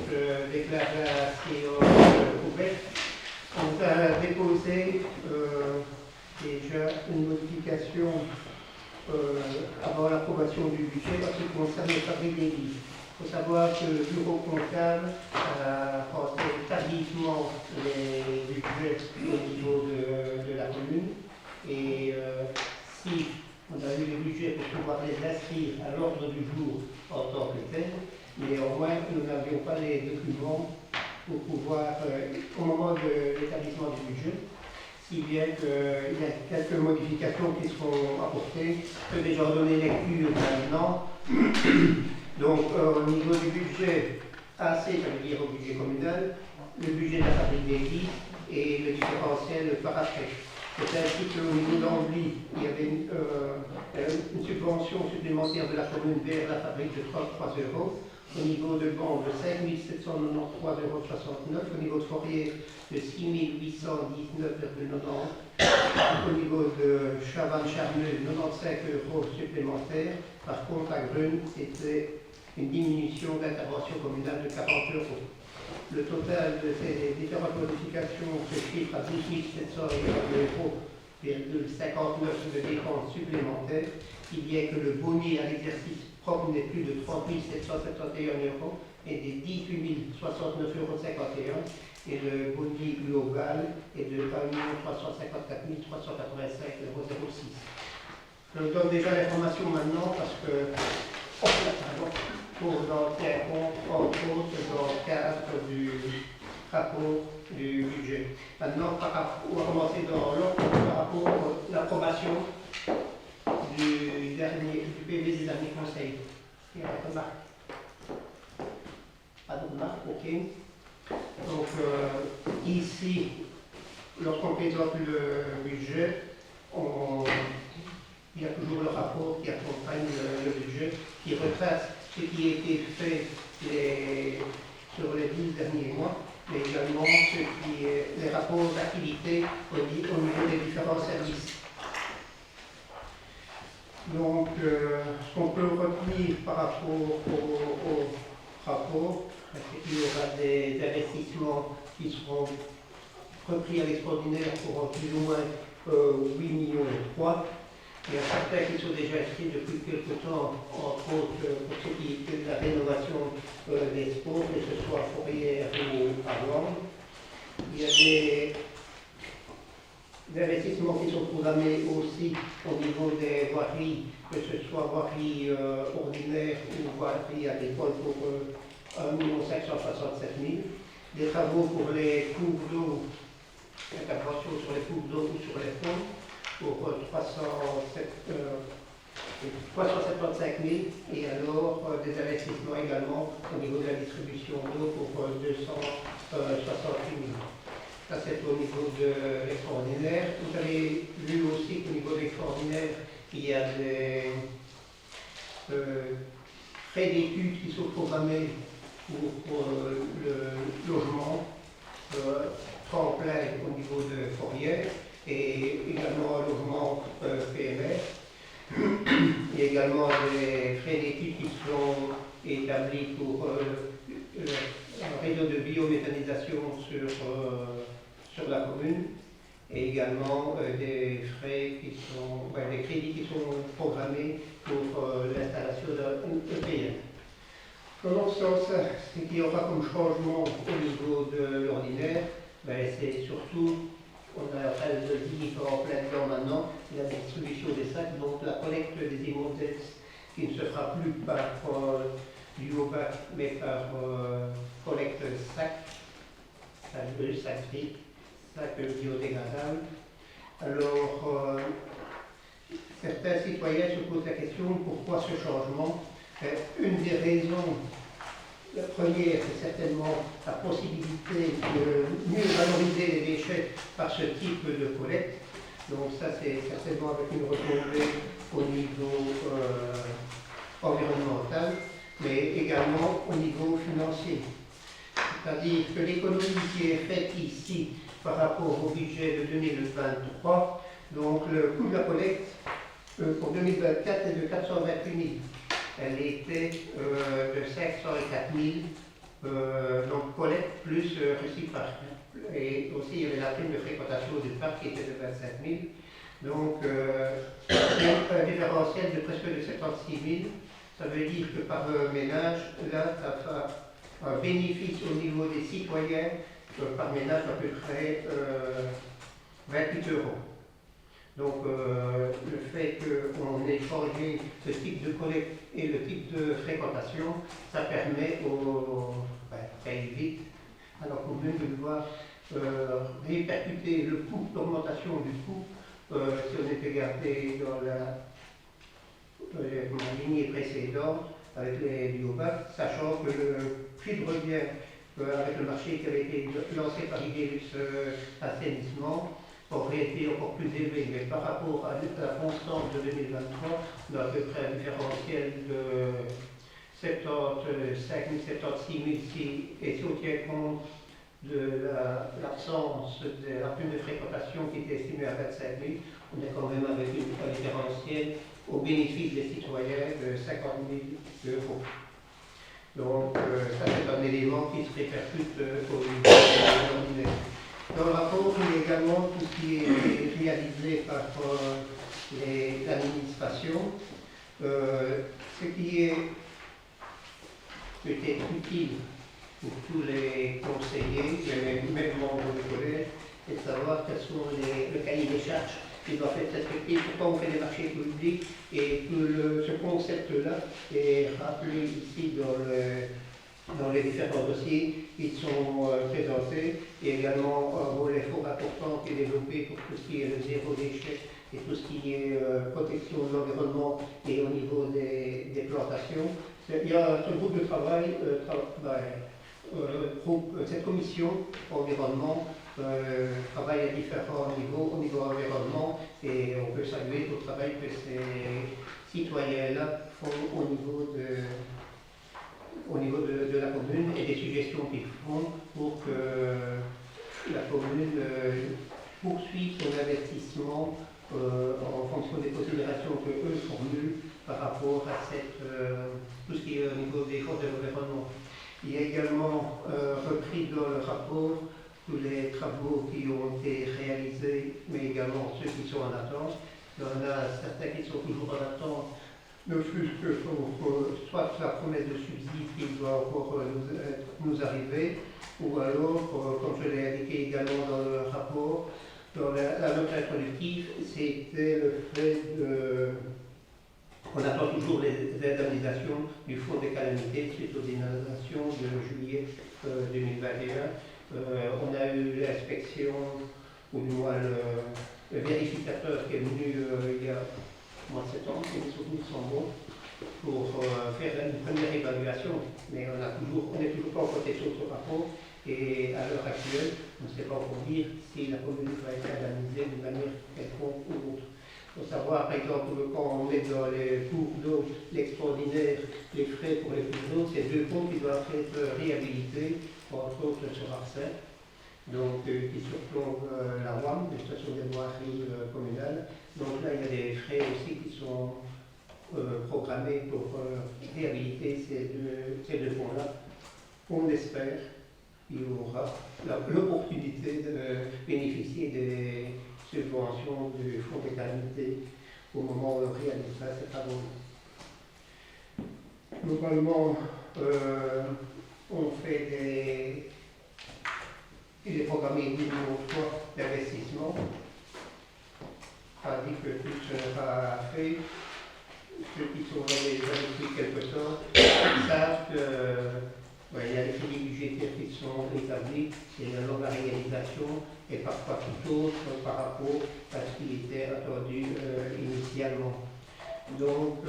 je déclare la séance ouverte. On a déposé déjà une modification avant l'approbation du budget parce qu'il concerne le fabrique des livres. Il faut savoir que le bureau comptable a passé tardivement les budgets au niveau de la commune et si on a eu les budgets pour pouvoir les inscrire à l'ordre du jour en tant que tel, mais au moins nous n'avions pas les documents pour pouvoir, au moment de l'établissement du budget, si bien qu'il y a quelques modifications qui seront apportées. Je peux déjà en donner lecture maintenant. Donc, au niveau du budget AC, ça veut dire au budget communal, le budget de la fabrique des lits et le différentiel par après. C'est ainsi qu'au niveau d'Ambly, il y avait une subvention supplémentaire de la commune vers la fabrique de 33 €. Au niveau de Bande, de 5 793,69 €. Au niveau de Fourier, de 6 819,90 €. Au niveau de Chavannes-Charneux, 95 € supplémentaires. Par contre, à Grune, c'était une diminution d'intervention communale de 40 €. Le total de ces différentes modifications se chiffre à 12 701,59 € de dépenses supplémentaires. Il y a que le bonus à l'exercice propre n'est plus de 30 771 € et des 18 069,51 € et le bonus global est de 1 354 385,06 €. Je vous donne déjà l'information maintenant parce que pour en tenir compte, entre autres, dans le cadre du rapport du budget. Maintenant, on va commencer dans l'ordre par rapport à l'approbation du PV des derniers conseils. Il y a pas de marque. Pas de marque, ok. Donc, ici, lorsqu'on présente le budget, il y a toujours le rapport qui accompagne le budget, qui retrace ce qui a été fait sur les 12 derniers mois, mais également les rapports d'activité au niveau des différents services. Donc, ce qu'on peut retenir par rapport au rapport, c'est qu'il y aura des investissements qui seront repris à l'extraordinaire pour plus ou moins 8 millions et 3. Il y a certains qui sont déjà inscrits depuis quelques temps, entre autres pour ce qui est de la rénovation des sports, que ce soit à Fourrière ou à Blanc. Il y a des investissements qui sont programmés aussi au niveau des voiries, que ce soit voiries ordinaires ou voiries agricoles pour 1 567 000. Des travaux pour les cours d'eau, intervention sur les cours d'eau ou sur les ponts, pour 375 000 et alors des investissements également au niveau de la distribution d'eau pour 268 000. Ça c'est au niveau de l'extraordinaire. Vous avez vu aussi qu'au niveau de l'extraordinaire, il y a des frais d'études qui sont programmés pour le logement, tremplin au niveau de Fourrière, et également un logement PMR. Il y a également des frais d'études qui sont établis pour un réseau de biométhanisation sur la commune, et également des frais des crédits qui sont programmés pour l'installation d'un EPM. Dans ce sens, ce qu'il y aura comme changement au niveau de l'ordinaire, c'est surtout, on est en train de le dire en plein temps maintenant, la distribution des sacs, donc la collecte des immondices qui ne se fera plus par du OBAC, mais par collecte sacs, sacs bleus, sacs gris, sacs biodégradables. Alors, certains citoyens se posent la question pourquoi ce changement. Une des raisons, la première, c'est certainement la possibilité de mieux valoriser les déchets par ce type de collecte. Donc ça, c'est certainement avec une retombée au niveau environnemental, mais également au niveau financier. C'est-à-dire que l'économie qui est faite ici par rapport au budget de 2023, donc le coût de la collecte pour 2024 est de 428 000. Elle était de 504 000 donc collecte plus recyclage. Et aussi, il y avait la prime de fréquentation du parc qui était de 25 000. Donc, un différentiel de presque de 76 000. Ça veut dire que par ménage, là, ça fait un bénéfice au niveau des citoyens par ménage à peu près 28 euros. Donc, le fait qu'on ait changé le type de collecte et le type de fréquentation, ça permet ça évite à la commune de devoir répercuter le coût, l'augmentation du coût, si on était gardé dans la lignée précédente avec les biobacs, sachant que le prix de revient avec le marché qui avait été lancé par Igelux Assainissement aurait été encore plus élevé, mais par rapport à la constante de 2023, on a à peu près un différentiel de 75 000, 76 000 et si on tient compte de l'absence de la prime de fréquentation qui était estimée à 25 000, on est quand même avec un différentiel au bénéfice des citoyens de 50 000 euros. Donc ça c'est un élément qui se répercute au niveau de l'ordinaire. Dans le rapport, il y a également tout ce qui est réalisé par l'administration, ce qui est peut-être utile pour tous les conseillers, même membres du collège, et de savoir quels sont le cahier des charges qui doivent être respectés, pourquoi on fait des marchés publics, et que ce concept-là est rappelé ici dans les différents dossiers qui sont présentés, et également un volet fort important qui est développé pour tout ce qui est le zéro déchet et tout ce qui est protection de l'environnement et au niveau des plantations. Il y a un groupe de travail, cette commission environnement travaille à différents niveaux, au niveau environnement, et on peut saluer tout le travail que ces citoyens-là font au niveau de la commune et des suggestions qu'ils font pour que la commune poursuive son investissement en fonction des considérations que eux formulent par rapport à tout ce qui est au niveau des forces de l'environnement. Il y a également repris dans le rapport tous les travaux qui ont été réalisés, mais également ceux qui sont en attente. Il y en a certains qui sont toujours en attente, ne fût-ce que pour soit la promesse de subside qui doit encore nous arriver, ou alors, comme je l'ai indiqué également dans le rapport, dans la note introductive, c'était le fait on attend toujours les indemnisations du fonds des calamités suite aux inondations de juillet 2021. On a eu l'inspection, ou du moins le vérificateur qui est venu il y a mois de septembre, si les souvenirs sont bons, pour faire une première évaluation, mais on n'est toujours pas en côté sur ce rapport, et à l'heure actuelle, on ne sait pas encore dire si la commune va être indemnisée d'une manière quelconque ou autre. Il faut savoir, par exemple, quand on met dans les cours d'eau l'extraordinaire, les frais pour les cours d'eau, c'est deux ponts qui doivent être réhabilités, entre autres sur Arsène, donc qui surplombent la WAM, les stations des voiries communales. Donc là, il y a des frais aussi qui sont programmés pour réhabiliter ces deux ponts-là. On espère qu'il y aura l'opportunité de bénéficier des subventions du fonds des calamités au moment où on réalisera ces travaux. Globalement, on fait il est programmé 8 millions d'investissement. Ça dit que tout sera fait. Ceux qui sont dans les années depuis quelque temps savent qu'il y a les crédits budgétaires qui sont établis, et alors la réalisation est parfois tout autre par rapport à ce qui était attendu initialement. Donc,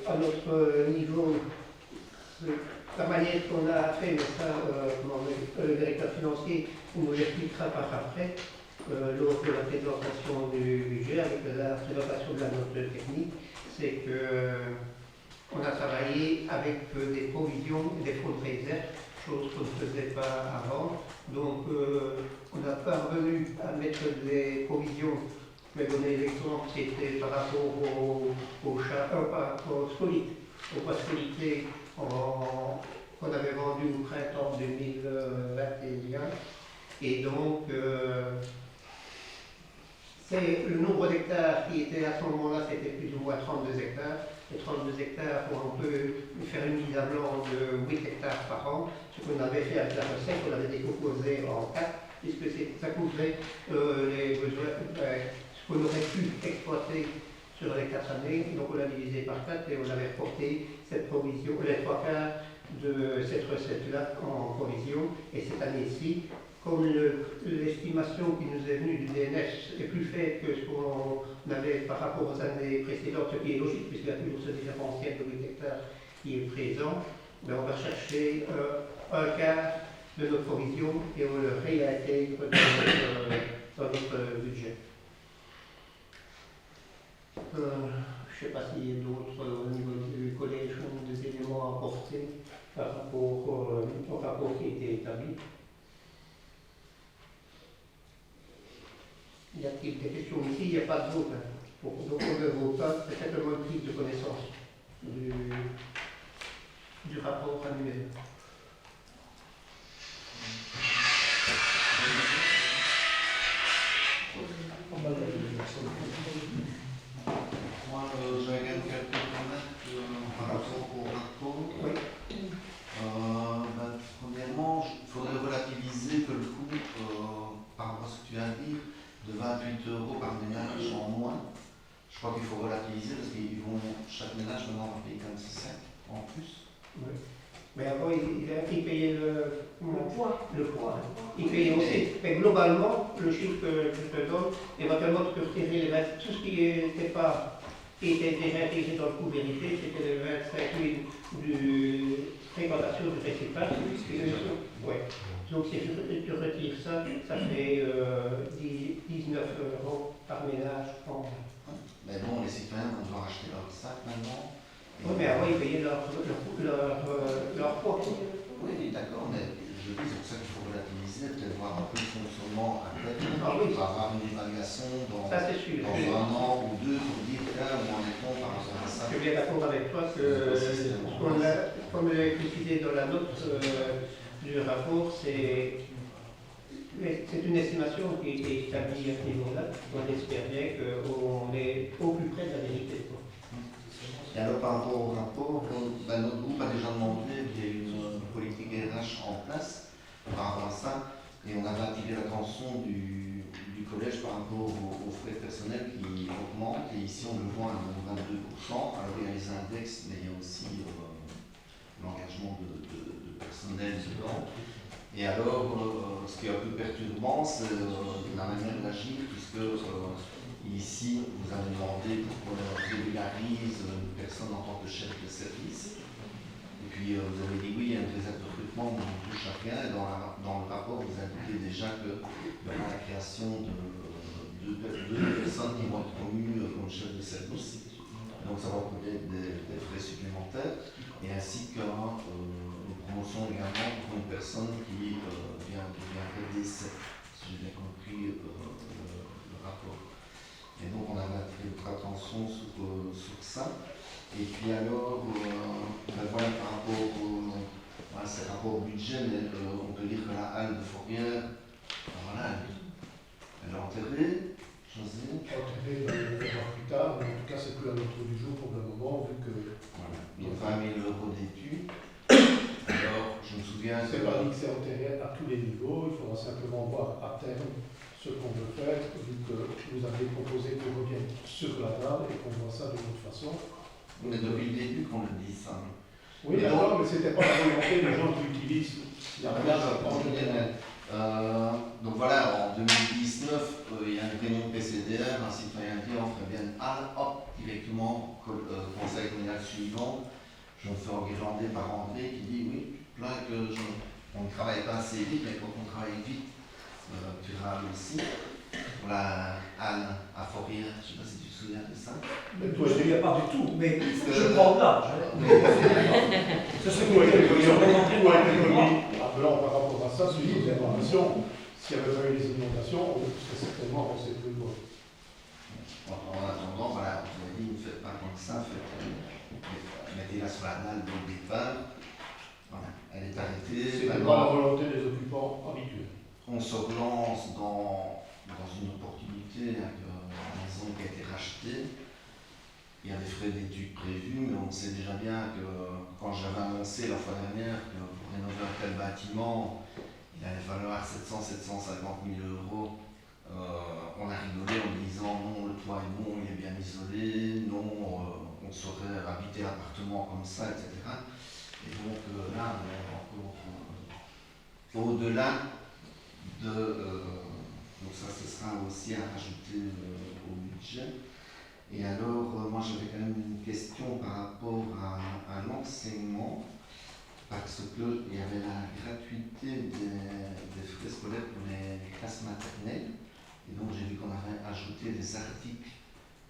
à notre niveau, la manière qu'on a fait, mais ça, le directeur financier nous l'expliquera par après, lors de la présentation du budget, avec la présentation de la note technique, c'est qu'on a travaillé avec des provisions et des fonds de réserve, chose qu'on ne faisait pas avant. Donc, on n'a pas revenu à mettre des provisions. Je vais donner l'exemple, c'était par rapport aux scolites, aux poids scolités qu'on avait vendu au printemps 2021. Et donc, c'est le nombre d'hectares qui était à ce moment-là, c'était plus ou moins 32 hectares. Et 32 hectares, on peut faire une mise à blanc de 8 hectares par an. Ce qu'on avait fait avec la recette, on l'avait décomposé en 4, puisque ça couvrait les besoins, ce qu'on aurait pu exploiter sur les 4 années. Donc on l'a divisé par 4 et on avait reporté cette provision, les 3 quarts de cette recette-là en provision. Et cette année-ci, comme l'estimation qui nous est venue du DNS est plus faible que ce qu'on avait par rapport aux années précédentes, ce qui est logique puisqu'il y a toujours ce différentiel de 8 hectares qui est présent, ben on va chercher un quart de notre provision et on le réintègre dans notre budget. Je ne sais pas s'il y a d'autres au niveau du collège ou des éléments à apporter par rapport au rapport qui a été établi. Y a-t-il des questions ici? Il n'y a pas de vote. Donc on ne vote pas, c'est simplement une prise de connaissance du rapport annuel. Moi, j'avais quand même quelques remarques par rapport au rapport. Oui. Premièrement, il faudrait relativiser que le coût, par rapport à ce que tu as dit, de 28 € par ménage en moins. Je crois qu'il faut relativiser parce que chaque ménage maintenant va payer 26 € en plus. Oui. Mais avant, il payait le poids. Il payait aussi. Mais globalement, le chiffre que je te donne, éventuellement, tu peux retirer les 20, tout ce qui était déjà intégré dans le coût vérité, c'était les 25 000 du fréquentation du réciproque. Ouais. Donc si tu retires ça, ça fait 19 € par ménage en moins. Mais bon, les citoyens vont devoir acheter leur sac maintenant. Oui, mais avant, ils payaient leur poids. Oui, d'accord, mais je dis, c'est pour ça qu'il faut relativiser, peut-être voir un peu le fonctionnement à terme, Ah oui. pour avoir une évaluation dans Ça, c'est sûr. un an ou deux pour dire là où en est-on par rapport à ça. Je suis bien d'accord avec toi que comme je l'ai précisé dans la note du rapport, c'est une estimation qui a été établie à ce niveau-là. On espère bien qu'on est au plus près de la vérité. Et alors par rapport au rapport, notre groupe a déjà demandé qu'il y ait une politique RH en place par rapport à ça, et on avait attiré l'attention du collège par rapport aux frais personnels qui augmentent, et ici on le voit à 22%, alors il y a les index, mais il y a aussi l'engagement de personnel dedans. Et alors, ce qui est un peu perturbant, c'est la manière d'agir, puisque ici, vous avez demandé pour qu'on régularise une personne en tant que chef de service. Et puis, vous avez dit oui, il y a une réserve de recrutement, on touche à rien. Et dans le rapport, vous indiquez déjà qu'il y aura la création de deux personnes qui vont être promues comme chef de service. Donc, ça va coûter des frais supplémentaires. Et ainsi qu'une promotion également pour une personne qui viendrait d'essai, si j'ai bien compris le rapport. Et donc on avait attiré notre attention sur ça. Et puis alors, voilà par rapport c'est rapport au budget, mais on peut dire que la halle de Fourrière, voilà, elle est enterrée. José. Enterrée, on verra plus tard, mais en tout cas c'est plus à l'ordre du jour pour le moment, vu que... Voilà, donc 20 000 € d'études. Alors, je me souviens... C'est pas dit que c'est enterré à tous les niveaux, il faudra simplement voir à terme ce qu'on veut faire, vu que vous avez proposé qu'on revienne sur la table et qu'on voit ça d'une autre façon. Mais depuis le début qu'on le dit ça. Oui, d'accord, mais c'était pas la volonté des gens qui utilisent. Il y a rien à prendre. Donc voilà, en 2019, il y a une réunion PCDR, un citoyen dit on ferait bien une halle, hop, directement, conseil communal suivant. Je me fais enguirlander par André qui dit oui, plein que on ne travaille pas assez vite, mais quand on travaille vite, tu râles aussi. Pour la halle à Fourrière, je ne sais pas si tu te souviens de ça. Mais toi, je ne pas du tout, mais Je prends l'âge. c'est ce que vous avez dit. Appelant par rapport à ça, suivi des inondations. S'il n'y avait pas eu les inondations, on serait certainement pensé plus loin. En attendant, voilà, vous avez dit ne faites pas comme ça, mettez-la sur la dalle dès le départ. Voilà. elle est arrêtée. C'est pas Maintenant, la volonté des occupants habituels. on se relance dans une opportunité avec une maison qui a été rachetée. Il y a des frais d'études prévus, mais on sait déjà bien que quand j'avais annoncé la fois dernière que pour rénover un tel bâtiment, il allait falloir 700-750 000 euros, on a rigolé en disant non, le toit est bon, il est bien isolé, non, on saurait habiter l'appartement comme ça, etc. Et donc là, on est encore au-delà de... donc ça, ce sera aussi à rajouter au budget. Et alors, moi j'avais quand même une question par rapport à l'enseignement, parce qu'il y avait la gratuité des frais scolaires pour les classes maternelles. Et donc j'ai vu qu'on avait ajouté des articles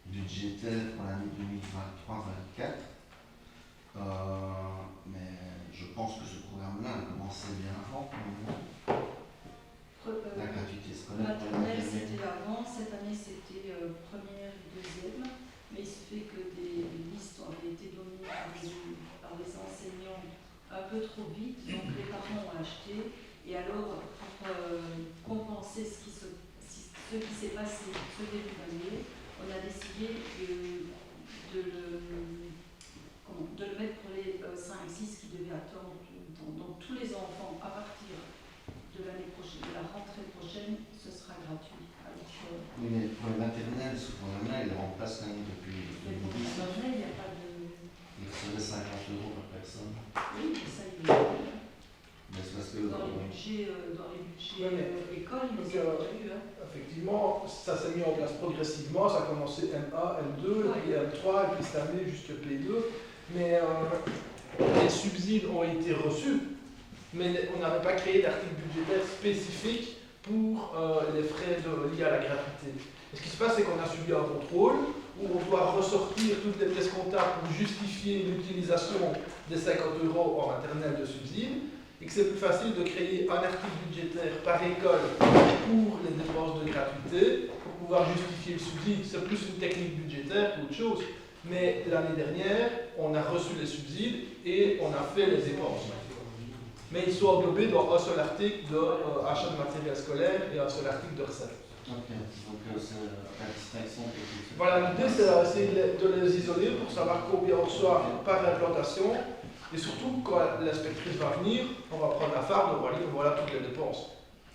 budgétaires pour l'année 2023-2024. Mais je pense que ce programme-là a commencé bien avant. La gratuité scolaire. Maternelle, c'était avant. Cette année, c'était première et deuxième. Mais il se fait que des listes avaient été données par les enseignants un peu trop vite. Donc les parents ont acheté. Et alors, pour compenser ce qui s'est passé ce début d'année, on a décidé de le mettre pour les 5-6 qui devaient attendre tout le temps. Donc tous les enfants, à partir de l'année prochaine, de la rentrée prochaine, ce sera gratuit à l'école. Oui, mais pour les maternelles, ce programme-là, il remplace quand même depuis Mais pour les 2010. maternelles, il n'y a pas de... Il recevait 50 euros par personne. Oui, mais ça, il est... Mais c'est parce que... Dans les budgets écoles, ils Donc, ont prévu. effectivement, ça s'est mis en place progressivement. Ça a commencé M1, M2, puis M3, et puis cette année jusqu'à P2. Mais les subsides ont été reçus, mais on n'avait pas créé d'article budgétaire spécifique pour les frais liés à la gratuité. Et ce qui se passe, c'est qu'on a subi un contrôle où on doit ressortir toutes les pièces comptables pour justifier l'utilisation des 50 euros en maternelle de subsides, et que c'est plus facile de créer un article budgétaire par école pour les dépenses de gratuité, pour pouvoir justifier le subside. C'est plus une technique budgétaire qu'autre chose. Mais l'année dernière, on a reçu les subsides et on a fait les dépenses. Mais ils sont englobés dans un seul article d'achat de matériel scolaire et un seul article de recettes. Ok, donc c'est la distinction que tu fais. Voilà, l'idée c'est d'essayer de les isoler pour savoir combien on reçoit par implantation. Et surtout, quand l'inspectrice va venir, on va prendre la farde, on va lire, voilà toutes les dépenses.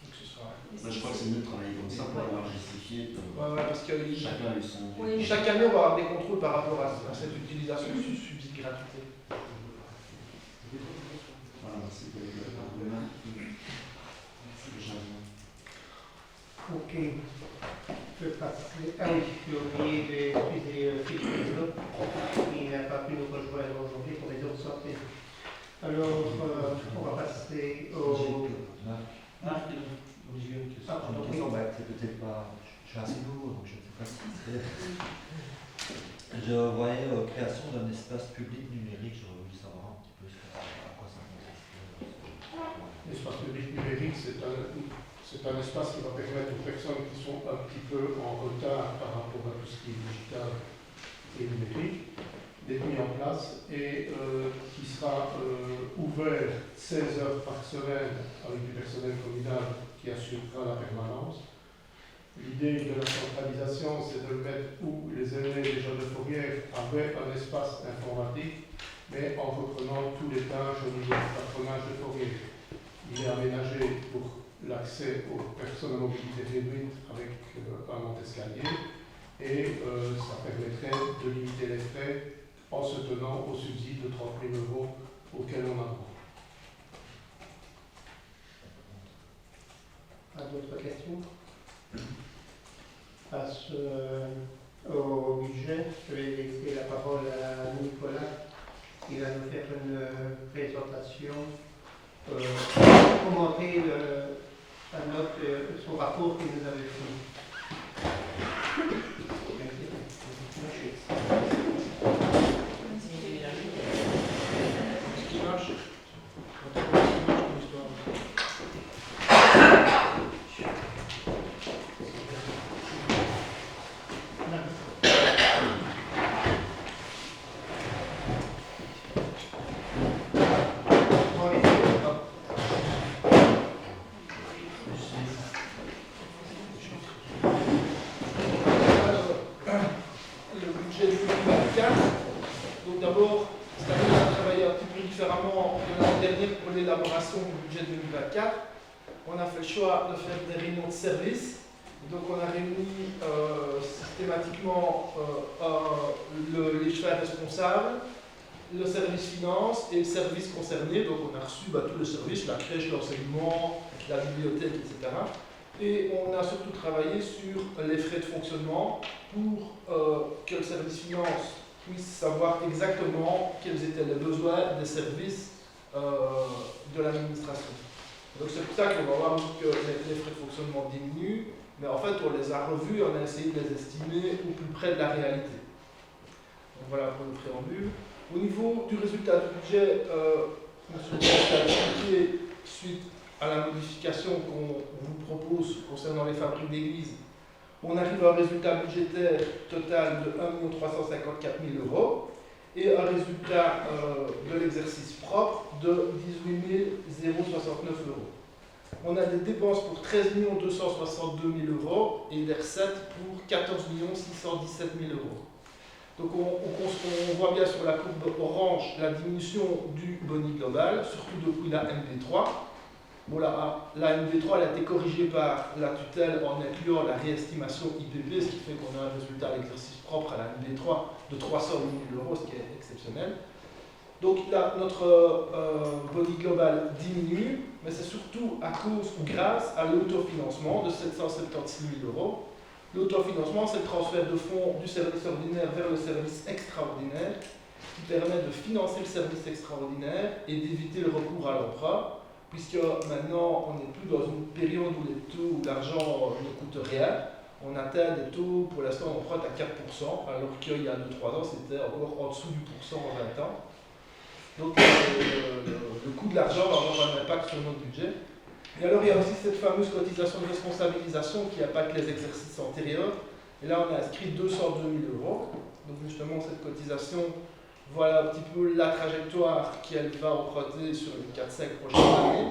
Donc, ce sera... Moi, je crois que c'est mieux de travailler comme ça pour avoir justifié. Ouais, parce que Chacun a eu son... Oui. chaque année, on va avoir des contrôles par rapport à cette utilisation du subside gratuité. Voilà, c'est pour les remarques. Ok. Je peux passer. Ah oui, j'ai oublié d'excuser Philippe Rigaud, qui n'a pas pu nous rejoindre aujourd'hui pour les autres sorties. Alors, on va passer au. C'est peut-être pas. Je suis assez nouveau, donc je ne sais pas si c'est. Je voyais création d'un espace public numérique, j'aurais voulu savoir un petit peu à quoi ça consiste. L'espace public numérique, c'est un espace qui va permettre aux personnes qui sont un petit peu en retard par rapport à tout ce qui est digital et numérique d'être mis en place et qui sera ouvert 16 heures par semaine avec du personnel communal qui assurera la permanence. L'idée de la centralisation, c'est de le mettre où les aînés et les jeunes de Fourrière avaient un espace informatique, mais en reprenant tous les tâches au niveau du patronage de Fourrière. Il est aménagé pour l'accès aux personnes à mobilité réduite avec un monte-escalier et ça permettrait de limiter les frais en se tenant au subside de 30 000 euros auquel on a droit. Pas d'autres questions? Passe au budget. Je vais laisser la parole à Nicolas qui va nous faire une présentation, commenter son rapport qu'il nous avait fait. Alors, cette année, on a travaillé un petit peu différemment de l'année dernière pour l'élaboration du budget 2024. On a fait le choix de faire des réunions de service. Donc, on a réuni systématiquement les chefs responsables, le service finance et le service concerné. Donc, on a reçu tous les services, la crèche, l'enseignement, la bibliothèque, etc. Et on a surtout travaillé sur les frais de fonctionnement pour que le service finance puisse savoir exactement quels étaient les besoins des services de l'administration. Donc c'est pour ça qu'on va voir que les frais de fonctionnement diminuent, mais en fait on les a revus et on a essayé de les estimer au plus près de la réalité. Donc voilà pour le préambule. Au niveau du résultat du budget, M. le Président a expliqué, suite à la modification qu'on vous propose concernant les fabriques d'église, on arrive à un résultat budgétaire total de 1 354 000 € et un résultat de l'exercice propre de 18 069 €. On a des dépenses pour 13 262 000 € et des recettes pour 14 617 000 €. Donc on voit bien sur la courbe orange la diminution du boni global, surtout depuis la MD3. Bon, la MD3 elle a été corrigée par la tutelle en incluant la réestimation IPP, ce qui fait qu'on a un résultat à l'exercice propre à la MD3 de 308 000 €, ce qui est exceptionnel. Donc là, notre boni global diminue, mais c'est surtout à cause ou grâce à l'autofinancement de 776 000 €. L'autofinancement, c'est le transfert de fonds du service ordinaire vers le service extraordinaire, qui permet de financer le service extraordinaire et d'éviter le recours à l'emprunt, puisque maintenant, on n'est plus dans une période où les taux, où l'argent ne coûte rien. On atteint des taux, pour l'instant, on emprunte à 4%, alors qu'il y a 2-3 ans, c'était encore en dessous du pourcent en 20 ans. Donc, le coût de l'argent va avoir un impact sur notre budget. Et alors, il y a aussi cette fameuse cotisation de responsabilisation qui impacte les exercices antérieurs. Et là, on a inscrit 202 000 €. Donc, justement, cette cotisation, voilà un petit peu la trajectoire qu'elle va emprunter sur les 4-5 prochaines années.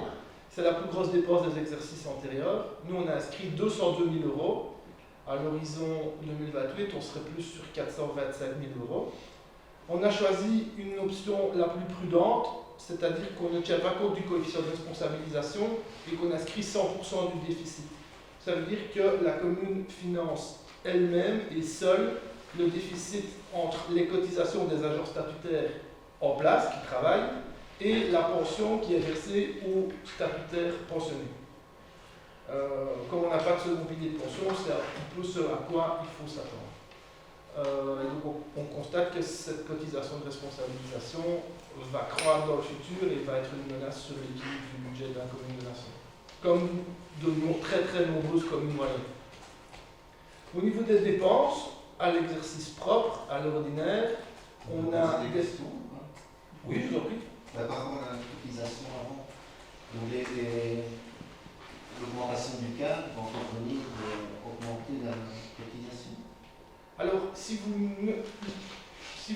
C'est la plus grosse dépense des exercices antérieurs. Nous, on a inscrit 202 000 €. À l'horizon 2028, on serait plus sur 425 000 €. On a choisi une option la plus prudente, c'est-à-dire qu'on ne tient pas compte du coefficient de responsabilisation et qu'on inscrit 100% du déficit. Ça veut dire que la commune finance elle-même et seule le déficit entre les cotisations des agents statutaires en place, qui travaillent, et la pension qui est versée aux statutaires pensionnés. Comme on n'a pas de second pilier de pension, c'est un petit peu ce à quoi il faut s'attendre. Donc on constate que cette cotisation de responsabilisation va croître dans le futur et va être une menace sur l'équilibre du budget de la commune de Nasson, comme de très nombreuses communes moyennes. Au niveau des dépenses, à l'exercice propre, à l'ordinaire, on a des questions. Oui, je vous en prie. Par rapport à la cotisation avant, l'augmentation du cadre va encore venir augmenter la cotisation. Alors, si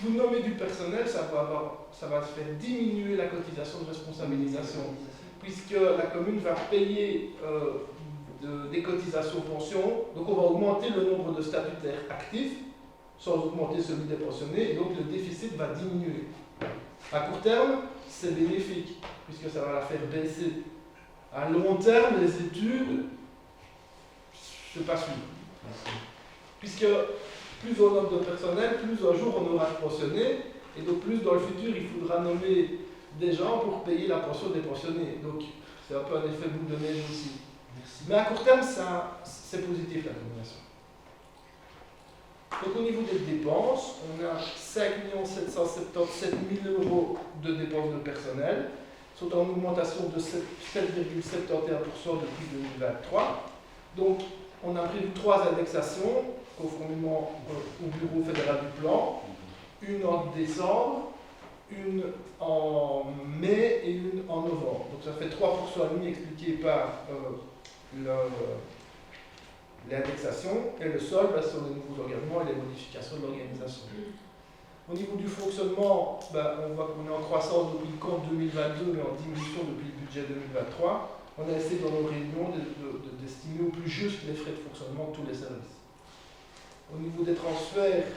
vous nommez du personnel, ça va faire diminuer la cotisation de responsabilisation, puisque la commune va payer des cotisations pension, donc on va augmenter le nombre de statutaires actifs, sans augmenter celui des pensionnés, et donc le déficit va diminuer. À court terme, c'est bénéfique, puisque ça va la faire baisser. À long terme, les études, je ne sais pas suivre. Puisque plus on nomme de personnel, plus un jour on aura de pensionnés, et donc plus dans le futur il faudra nommer des gens pour payer la pension des pensionnés. Donc c'est un peu un effet boule de neige aussi. Merci. Mais à court terme, c'est positif la combinaison. Donc au niveau des dépenses, on a 5 777 000 € de dépenses de personnel, sont en augmentation de 7,71% depuis 2023. Donc on a prévu 3 indexations, conformément au Bureau fédéral du plan, une en décembre, une en mai et une en novembre. Donc ça fait 3,5% expliqué par l'indexation, et le sol sur les nouveaux engagements et les modifications de l'organisation. Au niveau du fonctionnement, on voit qu'on est en croissance depuis le compte 2022, mais en diminution depuis le budget 2023. On a essayé dans nos réunions d'estimer au plus juste les frais de fonctionnement de tous les services. Au niveau des transferts,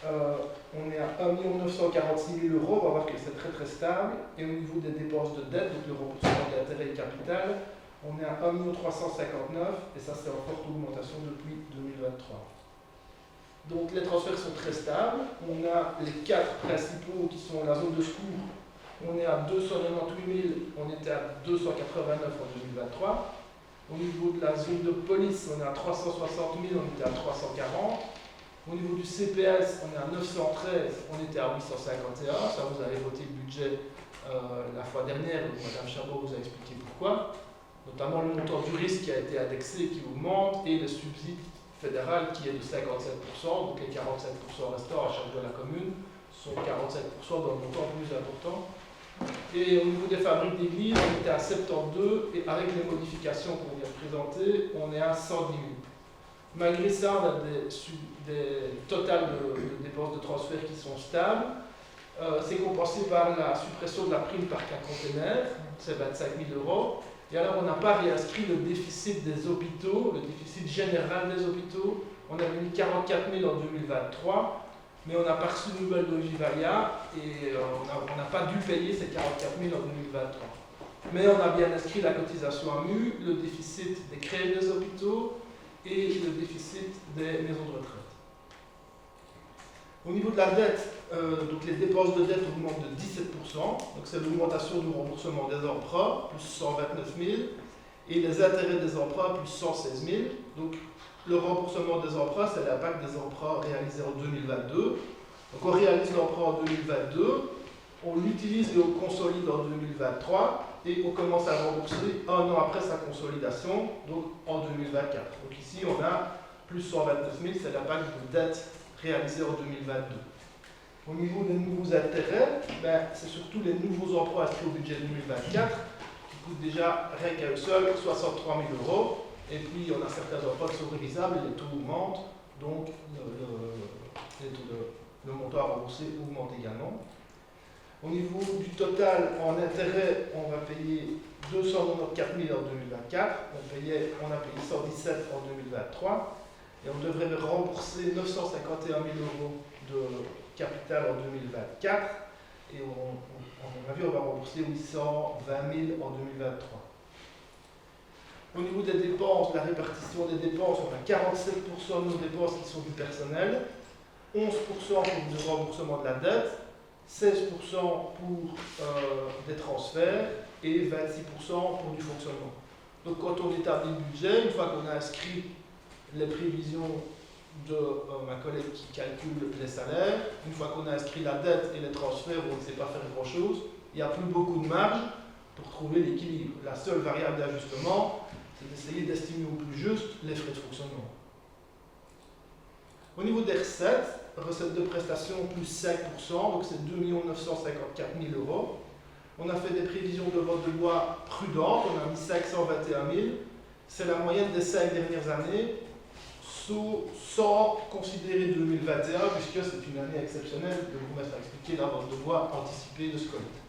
On est à 1 946 000 euros, on va voir que c'est très très stable. Et au niveau des dépenses de dette, donc le remboursement d'intérêt et capital, on est à 1 359 000 et ça c'est en forte augmentation depuis 2023. Donc les transferts sont très stables. On a les 4 principaux qui sont la zone de secours. On est à 298 000, on était à 289 en 2023. Au niveau de la zone de police, on est à 360 000, on était à 340. Au niveau du CPS, on est à 913, on était à 851. Ça, vous avez voté le budget la fois dernière, donc Mme Chabot vous a expliqué pourquoi. Notamment le montant du risque qui a été indexé, qui augmente, et le subside fédéral qui est de 57%, donc les 47% restants à charge de la commune sont 47% d'un montant plus important. Et au niveau des fabriques d'église, on était à 72, et avec les modifications qu'on vient de présenter, on est à 110 000. Malgré ça, on a des totales de dépenses de transfert qui sont stables. C'est compensé par la suppression de la prime par cas container, c'est 25 000 euros. Et alors, on n'a pas réinscrit le déficit des hôpitaux, le déficit général des hôpitaux. On avait mis 44 000 en 2023, mais on n'a pas reçu de nouvelles de Vivalia et on n'a pas dû payer ces 44 000 en 2023. Mais on a bien inscrit la cotisation AMU, le déficit des crédits des hôpitaux et le déficit des maisons de retraite. Au niveau de la dette, donc les dépenses de dette augmentent de 17%, donc c'est l'augmentation du remboursement des emprunts, plus 129 000, et les intérêts des emprunts, plus 116 000. Donc le remboursement des emprunts, c'est l'impact des emprunts réalisés en 2022. Donc on réalise l'emprunt en 2022, on l'utilise et on consolide en 2023, et on commence à le rembourser un an après sa consolidation, donc en 2024. Donc ici, on a plus 129 000, c'est l'impact de dette réalisée en 2022. Au niveau des nouveaux intérêts, c'est surtout les nouveaux emprunts inscrits au budget 2024 qui coûtent déjà, rien qu'à eux seuls, 63 000 euros. Et puis, on a certains emprunts qui sont révisables et les taux augmentent, donc le montant à rembourser augmente également. Au niveau du total en intérêt, on va payer 294 000 en 2024, on a payé 117 en 2023, et on devrait rembourser 951 000 euros de capital en 2024, et à mon avis, on va rembourser 820 000 en 2023. Au niveau des dépenses, la répartition des dépenses, on a 47% de nos dépenses qui sont du personnel, 11% pour du remboursement de la dette, 16% pour des transferts et 26% pour du fonctionnement. Donc quand on établit le budget, une fois qu'on a inscrit les prévisions de ma collègue qui calcule les salaires, une fois qu'on a inscrit la dette et les transferts où on ne sait pas faire grand-chose, il n'y a plus beaucoup de marge pour trouver l'équilibre. La seule variable d'ajustement, c'est d'essayer d'estimer au plus juste les frais de fonctionnement. Au niveau des recettes de prestations plus 5%, donc c'est 2 954 000 euros. On a fait des prévisions de vote de loi prudentes, on a mis 521 000. C'est la moyenne des 5 dernières années, sans considérer 2021, puisque c'est une année exceptionnelle, le bourgmestre a expliqué la vote de loi anticipée de scolarité.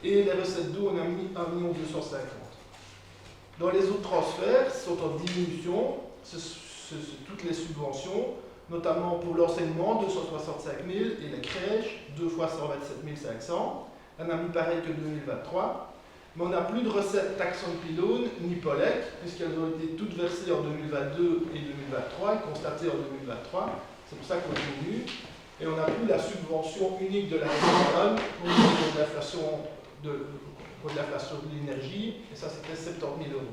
Et les recettes d'eau, on a mis 1 250 000. Dans les autres transferts, sont en diminution, c'est toutes les subventions, notamment pour l'enseignement, 265 000, et les crèches, 2 fois 127 500. On a mis pareil que 2023. Mais on n'a plus de recettes taxon pylône ni POLEC, puisqu'elles ont été toutes versées en 2022 et 2023, et constatées en 2023. C'est pour ça qu'on diminue. Et on n'a plus la subvention unique de la région au niveau de l'inflation de l'énergie, et ça c'était 70 000 euros.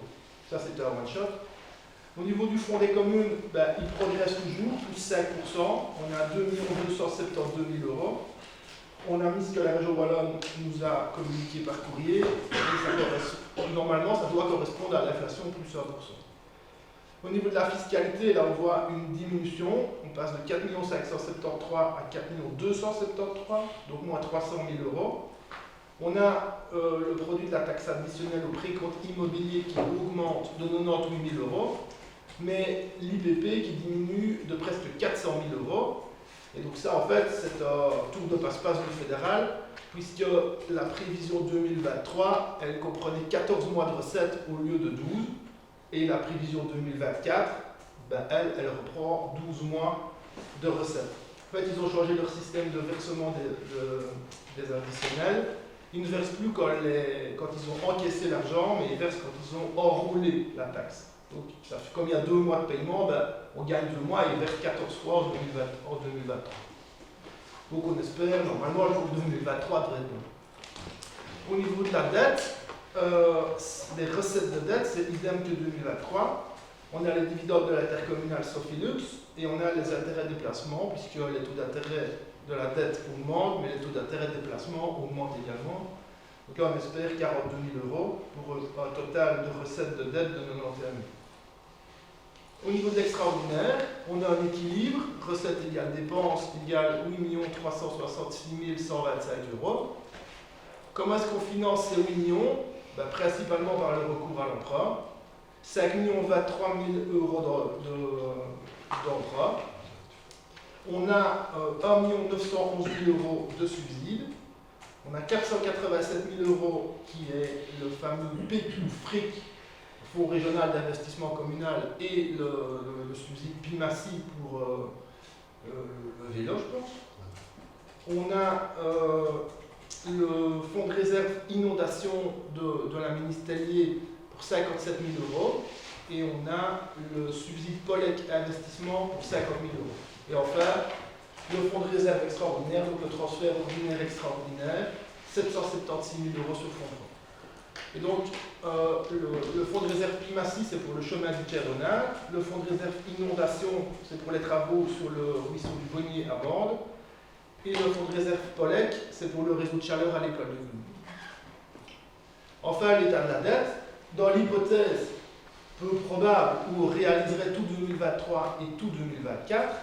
Ça c'était un one-shot. Au niveau du fonds des communes, il progresse toujours, plus 5%. On est à 2 272 000 euros. On a mis ce que la région wallonne nous a communiqué par courrier. Et normalement, ça doit correspondre à l'inflation plus 1%. Au niveau de la fiscalité, là on voit une diminution. On passe de 4 573 à 4 273, donc moins 300 000 euros. On a le produit de la taxe additionnelle au précompte immobilier qui augmente de 98 000 euros, mais l'IBP qui diminue de presque 400 000 euros. Et donc ça, en fait, c'est un tour de passe-passe du fédéral, puisque la prévision 2023, elle comprenait 14 mois de recettes au lieu de 12, et la prévision 2024, elle reprend 12 mois de recettes. En fait, ils ont changé leur système de versement des additionnels. Ils ne versent plus quand ils ont encaissé l'argent, mais ils versent quand ils ont enroulé la taxe. Donc, ça fait, comme il y a 2 mois de paiement, on gagne 2 mois et ils versent 14 fois en 2023. Donc, on espère, normalement, le cours 2023 devrait être bon. Au niveau de la dette, les recettes de dette, c'est idem que 2023. On a les dividendes de l'intercommunal Sofilux et on a les intérêts de déplacement, puisque les taux d'intérêt de la dette augmentent, mais les taux d'intérêt de déplacement augmentent également. Donc là, on espère 42 000 € pour un total de recettes de dette de 91 000. Au niveau de l'extraordinaire, on a un équilibre, recettes égale dépenses égale 8 366 125 €. Comment est-ce qu'on finance ces 8 millions? Principalement par le recours à l'emprunt. 5 23 000 € d'emprunt. On a 1 911 000 € de subsides. On a 487 000 € qui est le fameux PQ FRIC, Fonds régional d'investissement communal, et le subside PIMACI pour le vélo, je pense. On a le fonds de réserve inondation de la ministérielle pour 57 000 €. Et on a le subside POLEC investissement pour 50 000 €. Et enfin, le fonds de réserve extraordinaire, donc le transfert ordinaire extraordinaire, 776 000 € sur fonds propres. Et donc, le fonds de réserve PIMACI, c'est pour le chemin du Quai-Renard. Le fonds de réserve inondation, c'est pour les travaux sur le ruisseau du Bonnier à Bande. Et le fonds de réserve POLEC, c'est pour le réseau de chaleur à l'école de Gouin. Enfin, l'état de la dette. Dans l'hypothèse peu probable où on réaliserait tout 2023 et tout 2024,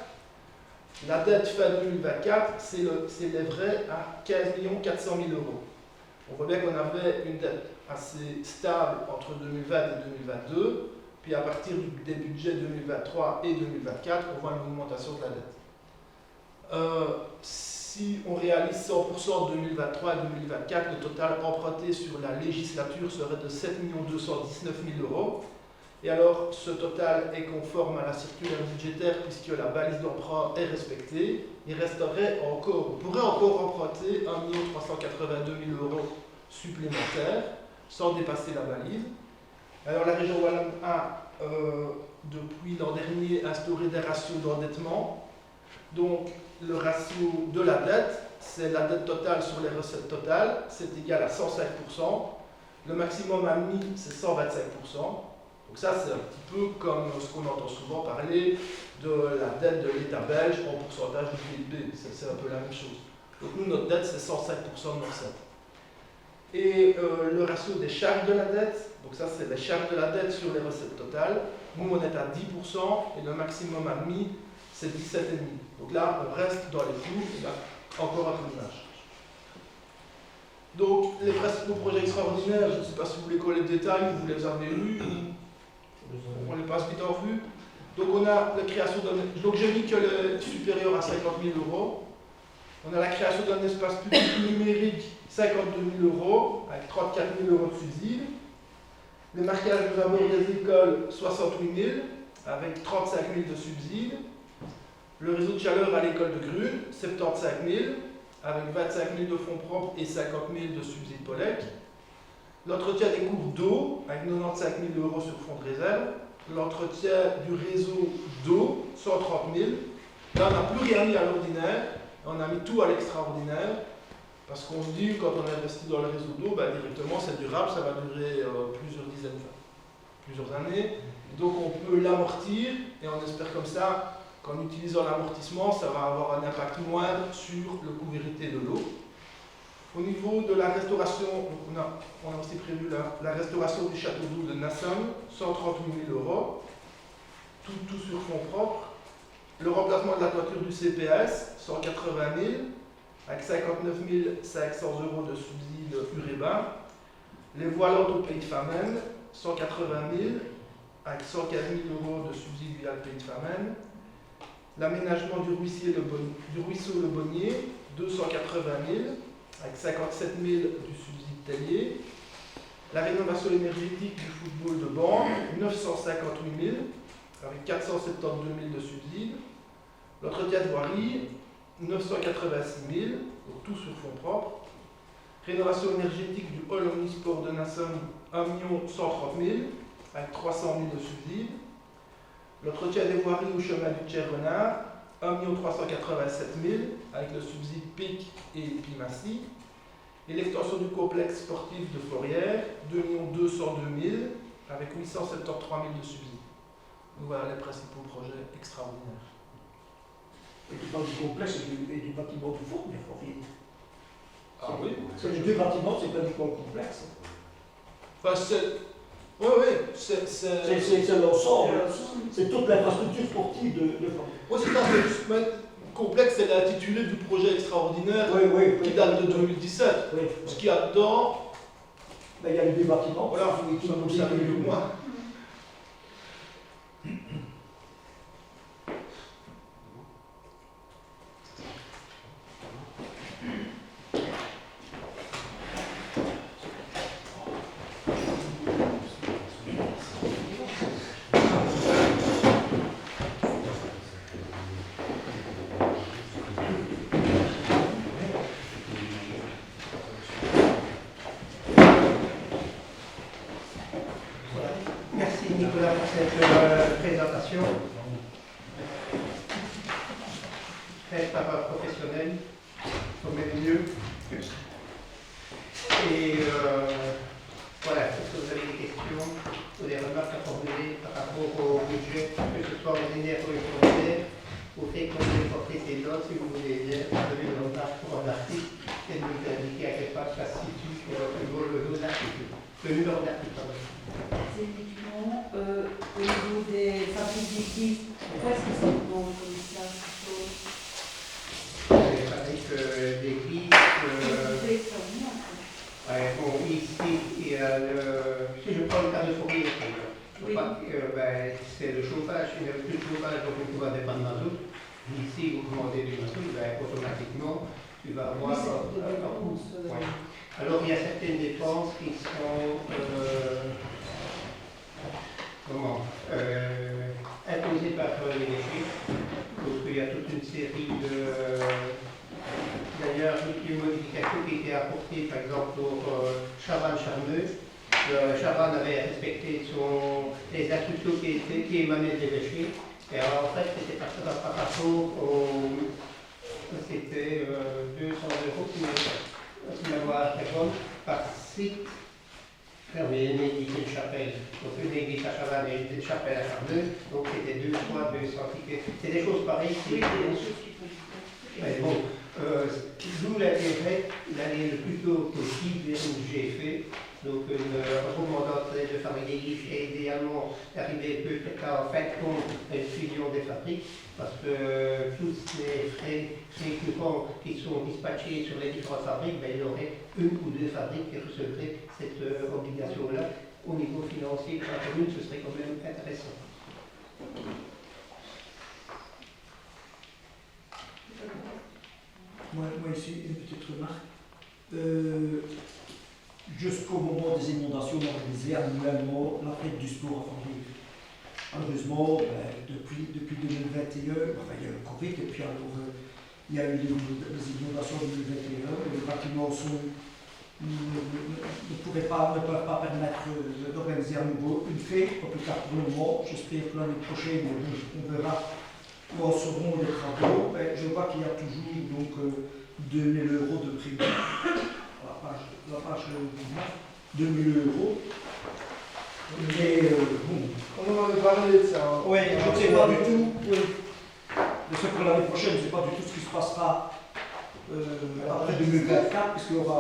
la dette fin 2024 s'élèverait à 15 400 000 €. On voit bien qu'on avait une dette assez stable entre 2020 et 2022, puis à partir des budgets 2023 et 2024, on voit une augmentation de la dette. Si on réalise 100% de 2023 et 2024, le total emprunté sur la législature serait de 7 219 000 €. Et alors, ce total est conforme à la circulaire budgétaire puisque la balise d'emprunt est respectée. Il resterait encore, on pourrait encore emprunter 1 382 000 € supplémentaires sans dépasser la balise. Alors, la région Wallonne a, depuis l'an dernier, instauré des ratios d'endettement. Donc, le ratio de la dette, c'est la dette totale sur les recettes totales, c'est égal à 105%. Le maximum admis, c'est 125%. Donc ça, c'est un petit peu comme ce qu'on entend souvent parler de la dette de l'État belge en pourcentage du PIB. C'est un peu la même chose. Donc nous, notre dette, c'est 105% de nos recettes. Et le ratio des charges de la dette, donc ça, c'est les charges de la dette sur les recettes totales. Nous, on est à 10% et le maximum admis, c'est 17,5%. Donc là, on reste dans les clous, il y a encore un peu de marge. Donc, les principaux projets extraordinaires, je ne sais pas si vous voulez connaître les détails, vous les avez lus, on les passe vite en revue. Donc, on a la création d'un. Donc, j'ai dit que le supérieur à 50 000 €. On a la création d'un espace public numérique, 52 000 € avec 34 000 € de subsides. Le marquage des abords des écoles, 68 000 avec 35 000 de subsides. Le réseau de chaleur à l'école de Grune, 75 000 avec 25 000 de fonds propres et 50 000 de subsides POLEC. L'entretien des cours d'eau avec 95 000 € sur fonds de réserve. L'entretien du réseau d'eau, 130 000. Là, on n'a plus rien mis à l'ordinaire, on a mis tout à l'extraordinaire. Parce qu'on se dit, quand on investit dans le réseau d'eau, directement c'est durable, ça va durer plusieurs années. Donc on peut l'amortir et on espère comme ça qu'en utilisant l'amortissement, ça va avoir un impact moindre sur le coût vérité de l'eau. Au niveau de la restauration, on a aussi prévu la restauration du château d'eau de Nassau, 138 000 €, tout sur fonds propres. Le remplacement de la toiture du CPS, 180 000 avec 59 500 € de subsides Ureba. Les voilantes au pays de Famenne, 180 000 avec 115 000 € de subsides via le pays de Famenne. L'aménagement du ruisseau Le Bonnier, 280 000 avec 57 000 du subside Tellier. La rénovation énergétique du football de Bande, 958 000 avec 472 000 de subsides. L'entretien de voirie, 986 000, donc tout sur fonds propres. Rénovation énergétique du hall omnisport de Nassau, 1 130 000, avec 300 000 de subsides. L'entretien des voiries au chemin du Tchèque-Renard, 1 387 000, avec le subside PIC et PIMACI. Et l'extension du complexe sportif de Florière, 2 202 000, avec 873 000 de subsides. Donc voilà les principaux projets extraordinaires. Et tu parles du complexe et du bâtiment du fond, bien Florier. Ah oui. C'est les deux bâtiments, c'est pas du tout complexe. Enfin, c'est... Oui, c'est... C'est l'ensemble, c'est toute l'infrastructure sportive de Florier. Oui, c'est ça, mais complexe, c'est l'intitulé du projet extraordinaire Oui, qui date de 2017. Oui. Ce qu'il y a dedans, Ben, il y a les deux bâtiments. voilà, ça vous savez mieux que moi. Merci Nicolas pour cette présentation. Faite par un professionnel, au même lieu. Et voilà, est-ce que vous avez des questions ou des remarques à formuler par rapport au budget, que ce soit ordinaire ou élémentaire, au fait qu'on ait porté ces notes, si vous voulez bien, vous avez le remarque pour un article et nous indiquer à quelle page ça se situe sur le l'article. Le numéro d'article, pardon. C'est uniquement au niveau des fabriques d'équipes. Pourquoi est-ce que c'est bon comme ça plutôt Les fabriques d'équipes. Ouais, bon, ici, il y a si je prends le cas de Fourier, Oui. Ben, c'est le chauffage, il n'y a plus de chauffage, donc on va dépendre de mazout. Ici, vous commandez du mazout, ben, automatiquement, tu vas avoir un coût. Ouais. Alors, il y a certaines dépenses qui sont imposées par les déchets. Donc, il y a toute une série de... D'ailleurs, une modification qui était apportée, par exemple, pour Chavannes-Charmeux. Chavannes avait respecté les instructions qui émanaient des déchets. Et alors, en fait, c'était par rapport au... C'était 200 € si ma voix répond, par site. Alors, il y a une église et une chapelle. Donc, une église à Chavannes et une chapelle à Charmeux. Donc, c'était 2 fois 200 tickets. C'est des choses pareilles. Oui, c'est des choses qui font. Mais bon, d'où l'intérêt d'aller le plus tôt possible vers une GFE, donc une recommandante de fabrique d'église et idéalement d'arriver peut-être en fin de compte à une fusion des fabriques, parce que tous les frais récurrents qui sont dispatchés sur les différentes fabriques, ben, il y aurait une ou deux fabriques qui recevraient cette obligation-là. Au niveau financier, pour la commune, ce serait quand même intéressant. Moi ici, une petite remarque. Jusqu'au moment des inondations, on organisait annuellement la fête du sport à Fourier. Malheureusement, depuis 2021, enfin, il y a le Covid, et puis alors il y a eu les inondations de 2021, les bâtiments ne peuvent pas permettre d'organiser à nouveau une fête, pas plus tard pour le moment. J'espère que l'année prochaine, on verra où en seront les travaux. Je vois qu'il y a toujours donc 2 000 € de prix. La page 9, 2 000 €. Mais bon. On en avait parlé de ça. Hein. Oui, je ne sais pas du tout. Oui. Je sais que l'année prochaine, je ne sais pas du tout ce qui se passera après 2024, puisqu'il y aura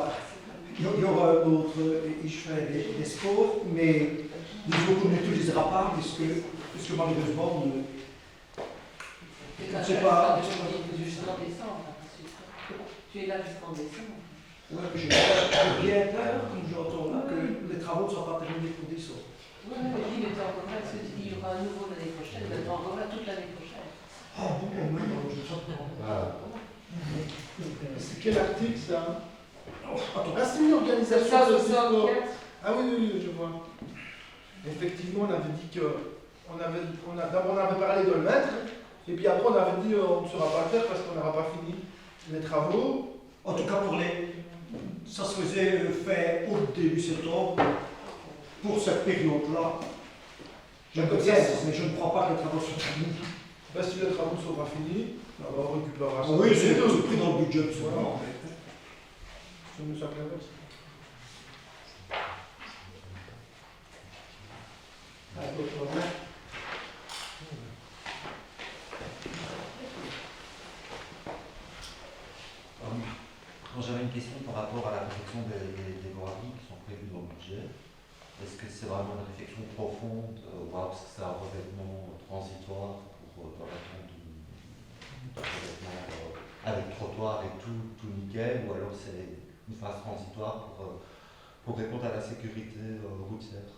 un autre échec des sports, mais disons qu'on n'utilisera pas, puisque malheureusement, je ne sais pas. Jusqu'en décembre, tu es là jusqu'en décembre. Oui, j'ai bien peur, comme j'entends là, que les travaux ne soient pas terminés pour décembre. Oui, mais il est encore là, parce que tu dis qu'il y aura un nouveau l'année prochaine, il va encore là toute l'année prochaine. Ah bon, non, je ne sais pas. C'est quel article ça? Attends. Ah, c'est une organisation de sport. 164. Ah oui, je vois. Effectivement, on avait dit que. D'abord, on avait parlé de le mettre, et puis après, on avait dit on ne saura pas le faire parce qu'on n'aura pas fini. Les travaux, En tout cas, ça se faisait fin août, début septembre, pour cette période-là. Je D'accord, bien, ça, mais je ne crois pas que les travaux soient terminés. si les travaux ne sont pas finis, alors on récupérera ça. Oui, c'est pris dans le budget, absolument. Ça nous intéresse. D'autres remarques? Moi, j'avais une question par rapport à la réflexion des voiries qui sont prévues dans le budget. Est-ce que c'est vraiment une réflexion profonde, ou alors est-ce que c'est un revêtement transitoire pour l'attente d'un revêtement avec trottoir et tout nickel, ou alors c'est une phase transitoire pour répondre à la sécurité routière?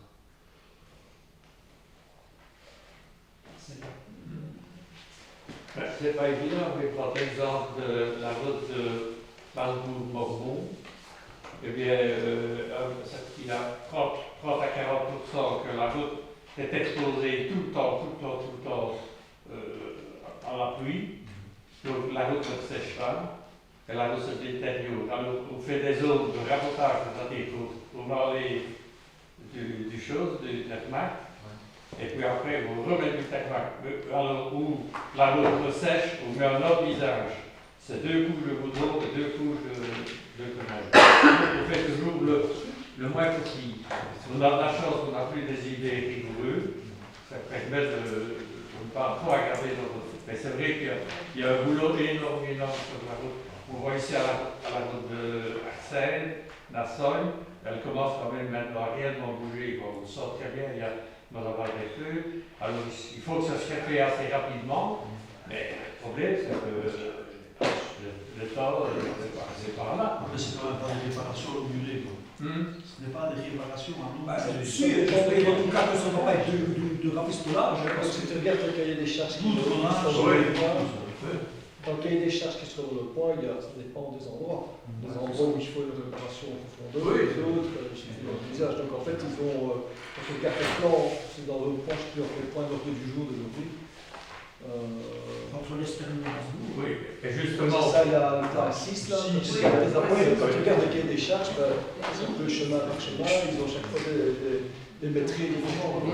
C'est pas évident, mais par exemple de la route de Malbourg-Mormont, eh bien, il y a 30 à 40% que la route est exposée tout le temps à la pluie. Donc la route ne sèche pas, et la route se détériore. Alors on fait des zones de rabotage, c'est-à-dire qu'on enlève du tarmac, et puis après on remet du tarmac. Alors où la route ne sèche, on met un autre visage. C'est 2 couches de goudron et 2 couches de connage. On fait toujours le moins possible. Si on a de la chance qu'on n'a plus des idées rigoureuses, ça permet de ne pas trop aggraver notre route. Mais c'est vrai qu'il y a un boulot énorme sur la route. On voit ici à la route de Arsène, Nassogne, elle commence quand même maintenant à réellement bouger. On le sent très bien, il y a des feux. Alors il faut que ça se fait assez rapidement, mais le problème c'est que le temps, c'est par là. Mais c'est quand même pas des réparations au muret. Ce n'est pas des réparations à nous. Si, en tout cas, que ça ne va pas être de rafistolage. Parce que tu regardes le cahier des charges qui Tout sont tonnage, sur le oui. point. Dans le cahier des charges qui sont sur le point, ça dépend des endroits. Des endroits où il faut une réparation en profondeur, Oui. d'autres, il suffit d'un visage. Donc en fait, ils ont, dans ce carton, c'est dans le point, je sais plus, le point d'ordre du jour de l'ouvrier. Entre l'Esterne et Strasbourg. Oui, et C'est justement, ça, il y a le plan 6 là. Si, Quand tu regardes le cahier des charges, c'est un peu chemin par chemin, ils ont chaque fois des maîtrises différents.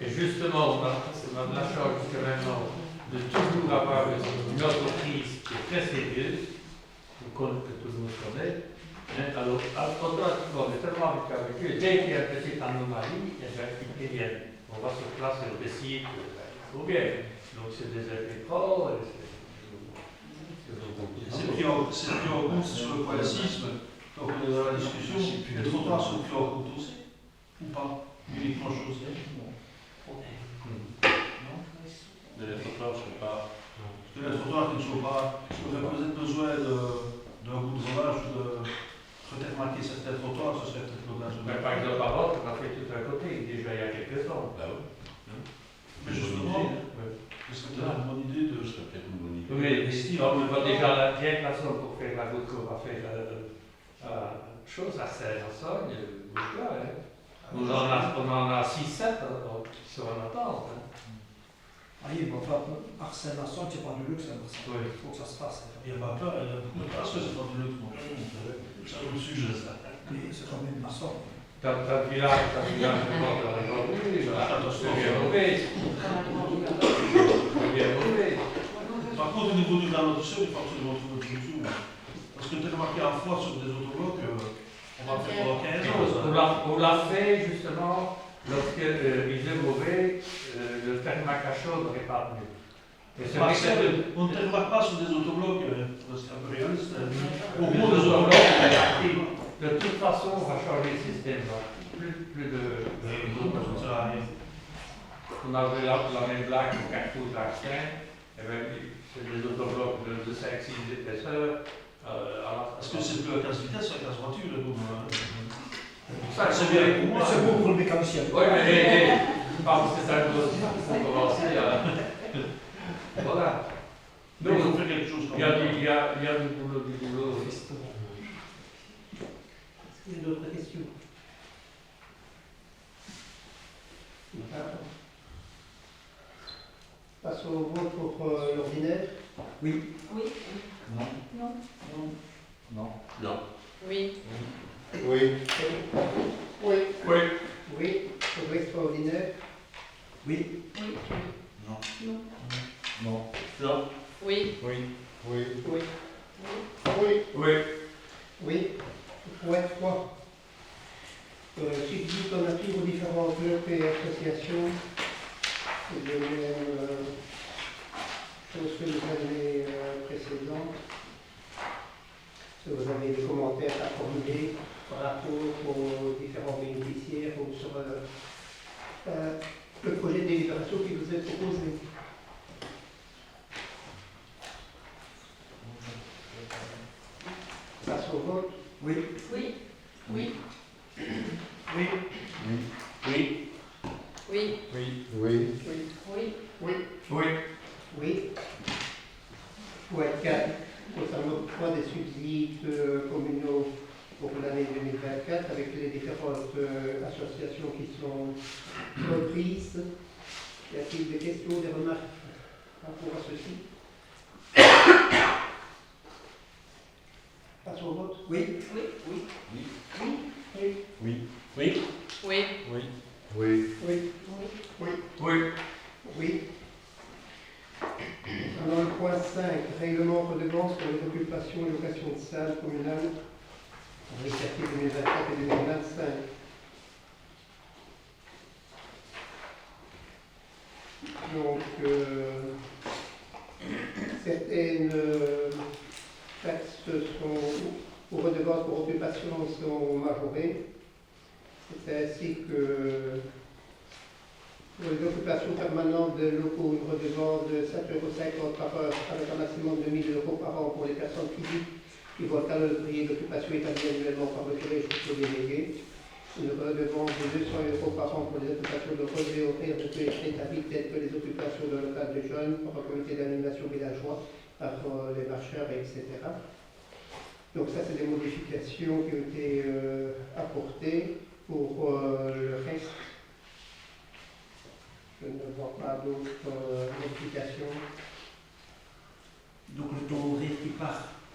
et justement, on a de la chance jusqu'à maintenant de toujours avoir une entreprise qui est très sérieuse, que tout le monde connaît. Alors, on est tellement avec eux, dès qu'il y a une petite anomalie, ils viennent. On va sur place et on décide qu'il faut bien. Donc c'est des électrons. C'est pris en compte sur le point 6, donc on est dans la discussion. Les trottoirs sont pris en compte aussi, ou pas? Uniquement chaussée? Non. Mais les trottoirs ne sont pas. Parce que les trottoirs qui ne sont pas. Si on avait peut-être besoin d'un goudronnage ou de retermaquer certains trottoirs, ce serait peut-être l'occasion. Mais par exemple, avant, on a fait tout un côté, déjà il y a quelques temps. Mais justement, ce serait peut-être une bonne idée de. Oui, on voit déjà bien la somme pour faire la route qu'on va faire chose à Saint-Ansogne, bouge-là. On en a 6-7 qui sont en attente. Ah oui, mais enfin, Arsène Lasson, c'est pas du luxe, il Oui. faut que ça se fasse. Il n'y a pas peur, il y a beaucoup de place que c'est pas de luxe. C'est un autre sujet, ça. Mais c'est quand même Lasson. T'as le village, je pense, dans les grenouilles, c'est bien mauvais. C'est bien mauvais. Par contre, au niveau du plan d'adoption, il faut absolument trouver une solution. Parce que tu as remarqué en fois sur des autoblocs, on va faire pendant 15 ans. On l'a fait justement lorsque il faisait mauvais, le thermac à chaud n'aurait pas tenu. Et c'est vrai que On ne remarque pas sur des autoblocs, c'est un peu réaliste. au bout des autoblocs, de toute façon, on va changer le système. Plus de. Ça sert à rien. On avait la même blague au Carrefour d'Arsène, et bien, c'est des autoblocs de 5-6 épaisseurs. Parce que c'est plus un casse-vitesse, c'est un casse-voiture, le boum. Ça, C'est bien pour moi. C'est bon pour le mécanicien. Oui, mais parce que ça doit commencer à. Voilà. Donc, il faut faire quelque chose comme Il y a du boulot, Il y a d'autres questions? Passe au vote pour l'ordinaire. Oui. Oui. Non. Non. Non. Non. Oui. Oui. Oui. Oui. Oui. Projet extraordinaire. Oui. Oui. Non. Non. Non. Non. Oui. Oui. Oui. Oui. Oui. Oui. Oui. Point 3. Subside alternative aux différents clubs et associations. C'est les mêmes choses que les années précédentes. Si vous avez des commentaires à formuler par rapport aux différents bénéficiaires ou sur le projet de délibération qui vous est proposé. Passe au vote. Oui. Oui. Oui. Oui. Oui. Oui. Oui. Oui. Oui. Oui. Oui. Oui. Point 4. Concernant l'octroi des subsides communaux pour l'année 2024 avec les différentes associations qui sont reprises. Y a-t-il des questions, des remarques par rapport à ceci? Passons au vote. Oui. Oui. Oui. Oui. Oui. Oui. Oui. Oui. Oui. Oui. Oui. Oui. Oui. Dans le point 5, règlement redevance pour les occupations et locations de salles communales pour l'exercice 2024 et 2025. Donc, certaines taxes ou redevances pour occupation sont majorées. C'est ainsi que pour les occupations permanentes de locaux, une redevance de 7,50 € par heure avec un maximum de 1 000 € par an pour les personnes physiques qui voient un calendrier d'occupation établi annuellement par le collège ou délégué. Une redevance de 200 € par an pour les occupations de relevés horaires de collèges établis telles que les occupations de local de jeunes par un comité d'animation villageois, par les marcheurs, etc. Donc ça, c'est des modifications qui ont été apportées. Pour le reste, je ne vois pas d'autres modifications. Donc le taux horaire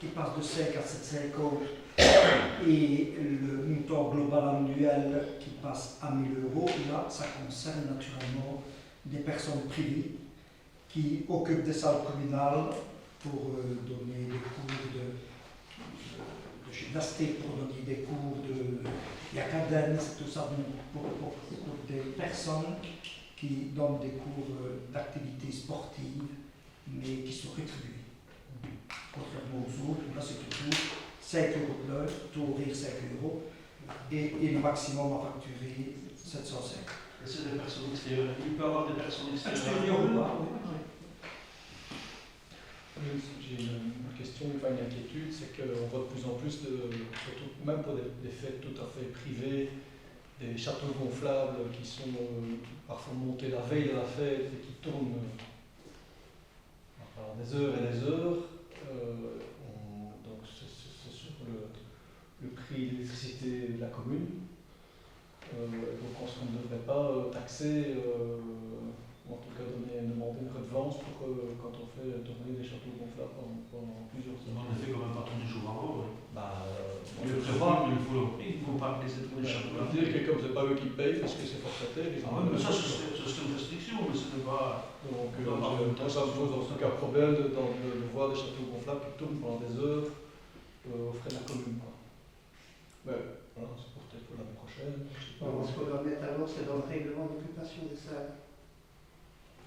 qui passe de 5 à 7,50 et le montant global annuel qui passe à 1 000 €. Là, ça concerne naturellement des personnes privées qui occupent des salles communales pour donner des cours de gymnastique, pour donner des cours de cadence, tout ça pour des personnes qui donnent des cours d'activités sportives, mais qui sont rétribuées. Contrairement aux autres, là c'est toujours 5 € de l'heure, taux horaire 5 € et le maximum à facturer 705. Et c'est des personnes extérieures. Il peut y avoir des personnes extérieures. Extérieur ou pas, oui. J'ai une question, enfin une inquiétude, c'est qu'on voit de plus en plus, surtout même pour des fêtes tout à fait privées, des châteaux gonflables qui sont parfois montés la veille de la fête et qui tournent pendant des heures et des heures. Donc c'est sur le prix de l'électricité de la commune. Donc on ne devrait pas taxer, ou en tout cas demander une redevance pour quand on fait tourner des châteaux gonflables pendant plusieurs heures. On ne fait quand même pas tourner du jour en haut. On le prévoit, mais il ne faut pas laisser tourner les châteaux. On peut dire que comme c'est pas eux qui payent parce que c'est forfaitaire, ils ont mais ça c'est une restriction, mais ce n'est pas. Donc ça me pose en tout cas problème de voir des châteaux gonflables qui tournent pendant des heures aux frais de la commune. Ouais, voilà, c'est pour peut-être pour l'année prochaine. Ce qu'on doit mettre alors, c'est dans le règlement d'occupation des salles.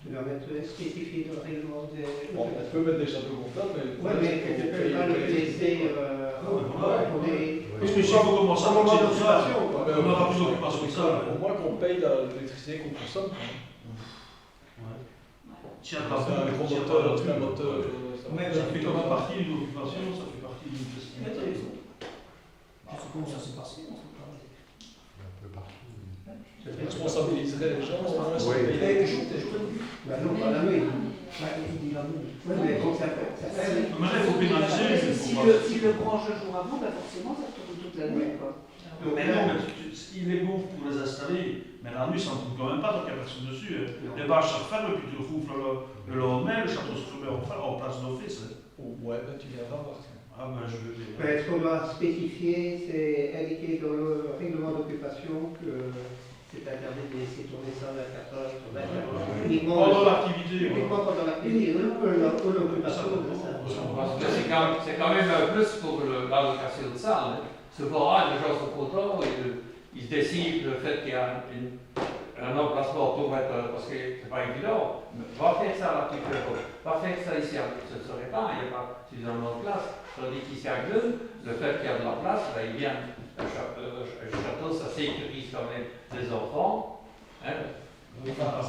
Tu dois mettre spécifié dans le règlement des. Bon, on peut mettre des châteaux gonflables, mais. Oui, mais tu ne peux pas le laisser pour des. Parce que si on commence à partir de ça, on n'aura plus d'occupation de ça. Au moins qu'on paye l'électricité qu'on consomme. Tiens, c'est un gros moteur, c'est un moteur. Ça fait comme partie d'une occupation, ça fait partie d'une festivité. Je sais comment ça s'est passé. Je responsabiliserait les gens, au moins Oui. Non, pas la nuit. Il dit la nuit. Oui, mais bon, ça fait. Maintenant, il faut pénaliser. S'il le branche le jour avant, ben forcément, ça tourne toute la nuit. Mais non, mais il est bon pour les installer, mais la nuit, ça ne coûte quand même pas, donc il n'y a personne dessus. Non. Les bâches se referment, et puis tu recouvres le lendemain, le château se remet en place d'office. Ouais, ben tu viendras voir. Tiens. Ah ben je vais bien. Mais ce qu'on doit spécifier, c'est indiquer dans le règlement d'occupation que c'est interdit de laisser tourner ça 24 heures sur 24 heures. Uniquement Pendant l'activité. uniquement pendant l'activité, l'occupation de ça. Parce que c'est quand même un plus pour l'allocation de salle. Hein. Ce forage, les gens sont contents, ils décident le fait qu'il y a un emplacement pour mettre, parce que c'est pas évident, va faire ça à la petite époque, va faire ça ici, ce ne serait pas, il n'y a pas suffisamment de place. Tandis qu'ici à Glun, le fait qu'il y a de la place, ben, il vient, un château, ça sécurise quand même les enfants. Hein. C'est pas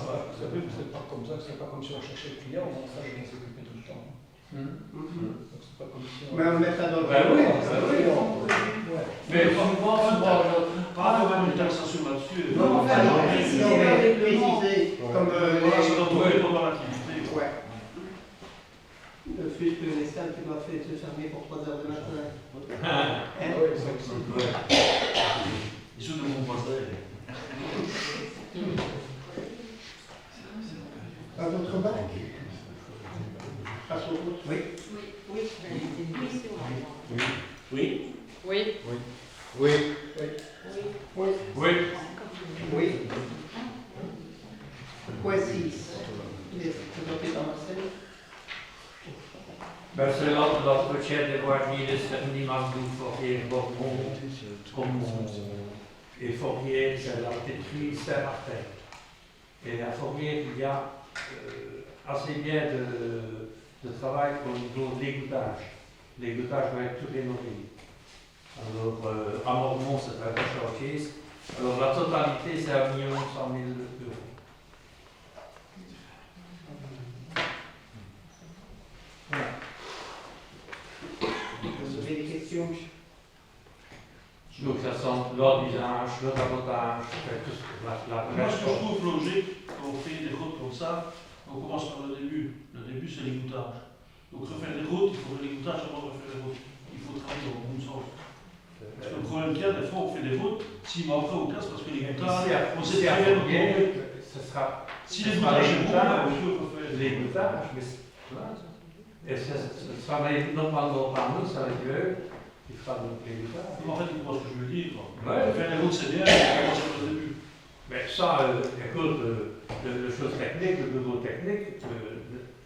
comme ça, c'est pas comme si on cherchait le client, on ça je vais s'occuper tout le temps. Donc c'est pas comme si on... Mais on met ça dans le Ben oui, Ouais. mais souvent, Pas quand même une taxation là-dessus. Non, enfin, non, préciser non, mais le règlement. préciser, comme Voilà, ça doit tomber pendant l'activité. ouais. Le fut les salles qui doivent se fermer pour 3 heures du matin. Ah ouais, c'est ça. Et ceux de mon voisin. Un autre bac? Passe au route. Oui. Oui. Oui. Oui. Oui. Oui. Oui. Point 6. Il est présenté par Marcel. Ben, c'est l'entretien des voiries de Sterniman Forrier Bourbon, comme et Forrier, c'est la pétrie Saint-Martin. Et à Forrier, il y a assez bien de travail au niveau de l'égouttage. L'égouttage va être tout rénové. Alors, à Mormont, c'est un chantier. Alors, la totalité, c'est 1 100 000 euros. Voilà. Vous avez des questions? Donc, ça sent l'ordre d'usage, le tapotage, tout ce que la Moi, ce que je trouve logique, quand on fait des routes comme ça, on commence par le début. Le début, c'est l'égouttage. Donc, refaire des routes, il faut l'égouttage avant de refaire les routes. Il faut travailler dans le bon sens. Parce que le problème qu'il y a, des fois, on fait des routes, 6 mois après, on casse parce que l'égouttage, on sait très bien que ce sera. si l'égouttage est bon, on peut refaire L'égouttage, mais et ce sera normalement par nous, ça va être eux qui fera donc l'égouttage. En fait, tu vois ce que je veux dire. Ouais. Faire les routes, c'est bien, mais on commence par le début. Mais ça, écoute, le chose technique, le bureau technique,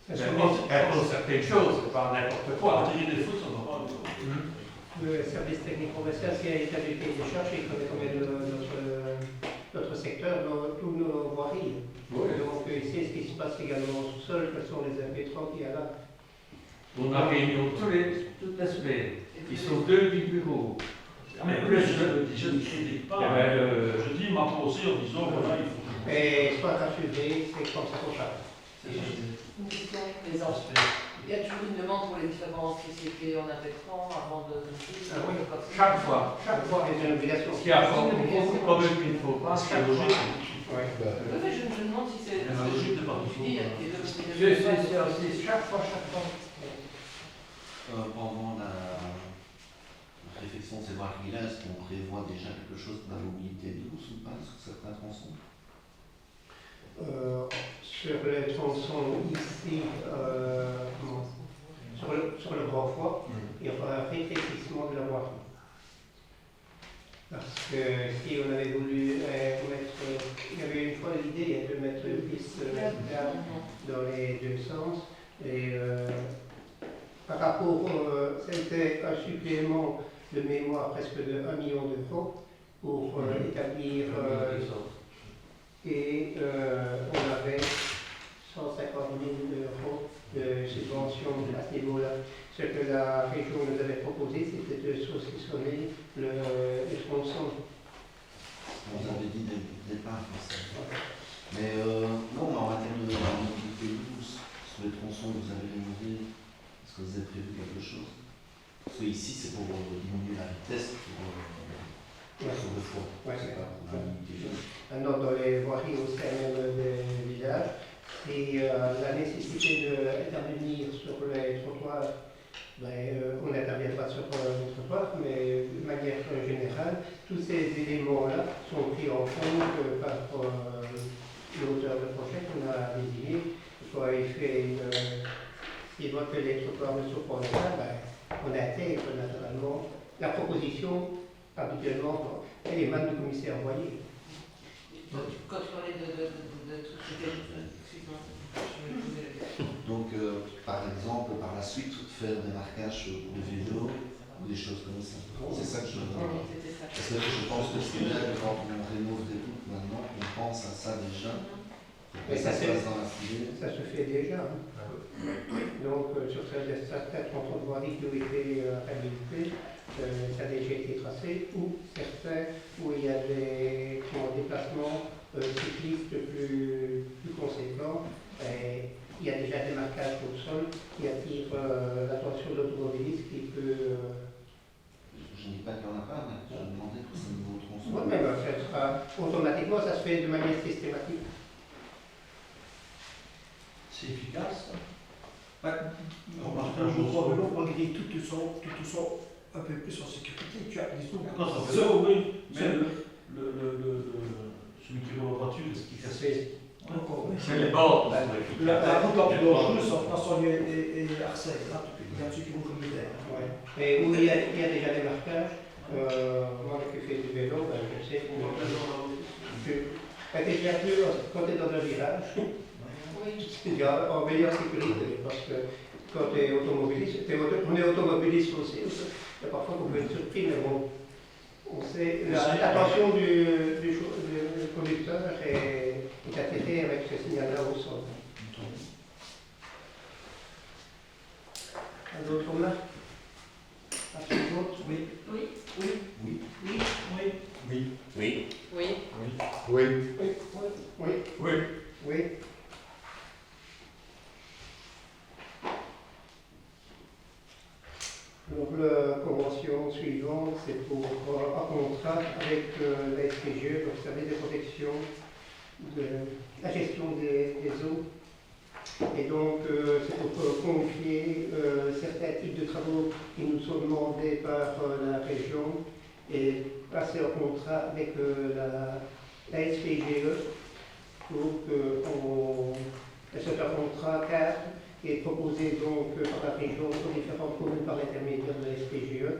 impose certaines choses, c'est pas n'importe quoi. Enterrer des fautes, ça ne va pas. Le service technique commercial qui a établi le cahier des charges et connaît combien de notre secteur dans tous nos voiries. Oui. Donc ici, ce qui se passe également au sous-sol, quels sont les impétrants qu'il y a là. On a réunion toutes les semaines. Ils sont 2 du bureau. Mais plus je ne critique pas. Je dis ma pensée en disant voilà, il faut. Et soit rassuré, c'est comme ça qu'on parle. Une question plaisante. Il y a toujours une demande pour les différentes sociétés en impétrant avant de... Ah oui, Chaque fois. C'est une obligation. Ce qui a comme il ne faut pas, c'est logique. Ouais. Oui, mais je me demande si c'est... La logique n'est pas Tu dis, il y a des C'est chaque fois. Pendant la réflexion de ces voiries-là, est-ce qu'on prévoit déjà quelque chose de la mobilité douce ou pas sur certains tronçons? Sur les tronçons ici, sur le Grand Foix, il y aura un rétrécissement de la voirie. Parce que si on avait voulu mettre, il y avait une fois l'idée de mettre 10 dans les deux sens, et par rapport, c'était un supplément de mémoire presque de 1 million d'euros pour établir, et on avait 150 000 euros de subvention à ce niveau-là. Ce que la région nous avait proposé, c'était de saucissonner les tronçons. On vous avait dit dès le départ. Mais non, en matière de la mobilité douce, sur les tronçons que vous avez rénovés, est-ce que vous avez prévu quelque chose? Parce que ici, c'est pour diminuer la vitesse sur le foie. Ouais, c'est pas pour la mobilité douce. Maintenant, dans les voiries au sein même des villages, et la nécessité d'intervenir sur les trottoirs on n'interviendra sur notre part, mais de manière générale, tous ces éléments-là sont pris en compte par l'auteur de projet qu'on a désigné. Soit il fait s'il voit que les trottoirs ne sont pas là, on intègre naturellement la proposition habituellement, elle émane du commissaire envoyé. Quand tu parlais de tout ce que excuse-moi, je me posais la question. Donc, par exemple, par la suite, faire des marquages de vélo ou des choses comme ça. C'est ça que je veux dire. C'était ça. Parce que je pense que c'est bien que quand on rénove des routes maintenant, on pense à ça déjà. Mais Et ça se passe dans la foulée. Ça se fait déjà. Donc, sur certains tronçons de voirie qui ont été réhabilités, ça a déjà été tracé, ou certains où il y a des déplacements cyclistes plus conséquents. Et il y a déjà des marquages au sol qui attirent l'attention de l'automobiliste qui peut. Je ne dis pas qu'il n'y en a pas, mais je me demandais pour ce nouveau tronçon. Oui, mais ça sera automatiquement, ça se fait de manière systématique. C'est efficace. Je crois que malgré tout sont un peu plus en sécurité. Tu as des autres. Quand ça fait ça, oui. Mais celui qui roule en voiture, est-ce qu'il casse? Encore. C'est les bords. La route la plus dangereuse, en France, et Arcelle. Là, il y a ceux qui vont comme des terres. Ouais. Mais où il y a déjà des marquages, moi qui fais du vélo, je sais que quand tu es perdu, quand tu es dans un virage, c'est en meilleure sécurité parce que quand tu es automobiliste, on est automobiliste aussi. Et parfois on peut être surpris, mais bon, on sait, l'attention du conducteur est attirée avec ce signal-là au sol. Un autre remarque? Oui. Oui. Oui. Oui. Oui. Oui. Oui. Oui. Oui. Oui. Oui. Oui. Oui. Donc la convention suivante, c'est pour un contrat avec la SPGE, donc service de protection de la gestion des eaux. Et donc c'est pour confier certains types de travaux qui nous sont demandés par la région et passer en contrat avec la SPGE pour que ce contrat cadre qui est proposé donc par la région aux différentes communes par l'intermédiaire de la SPGE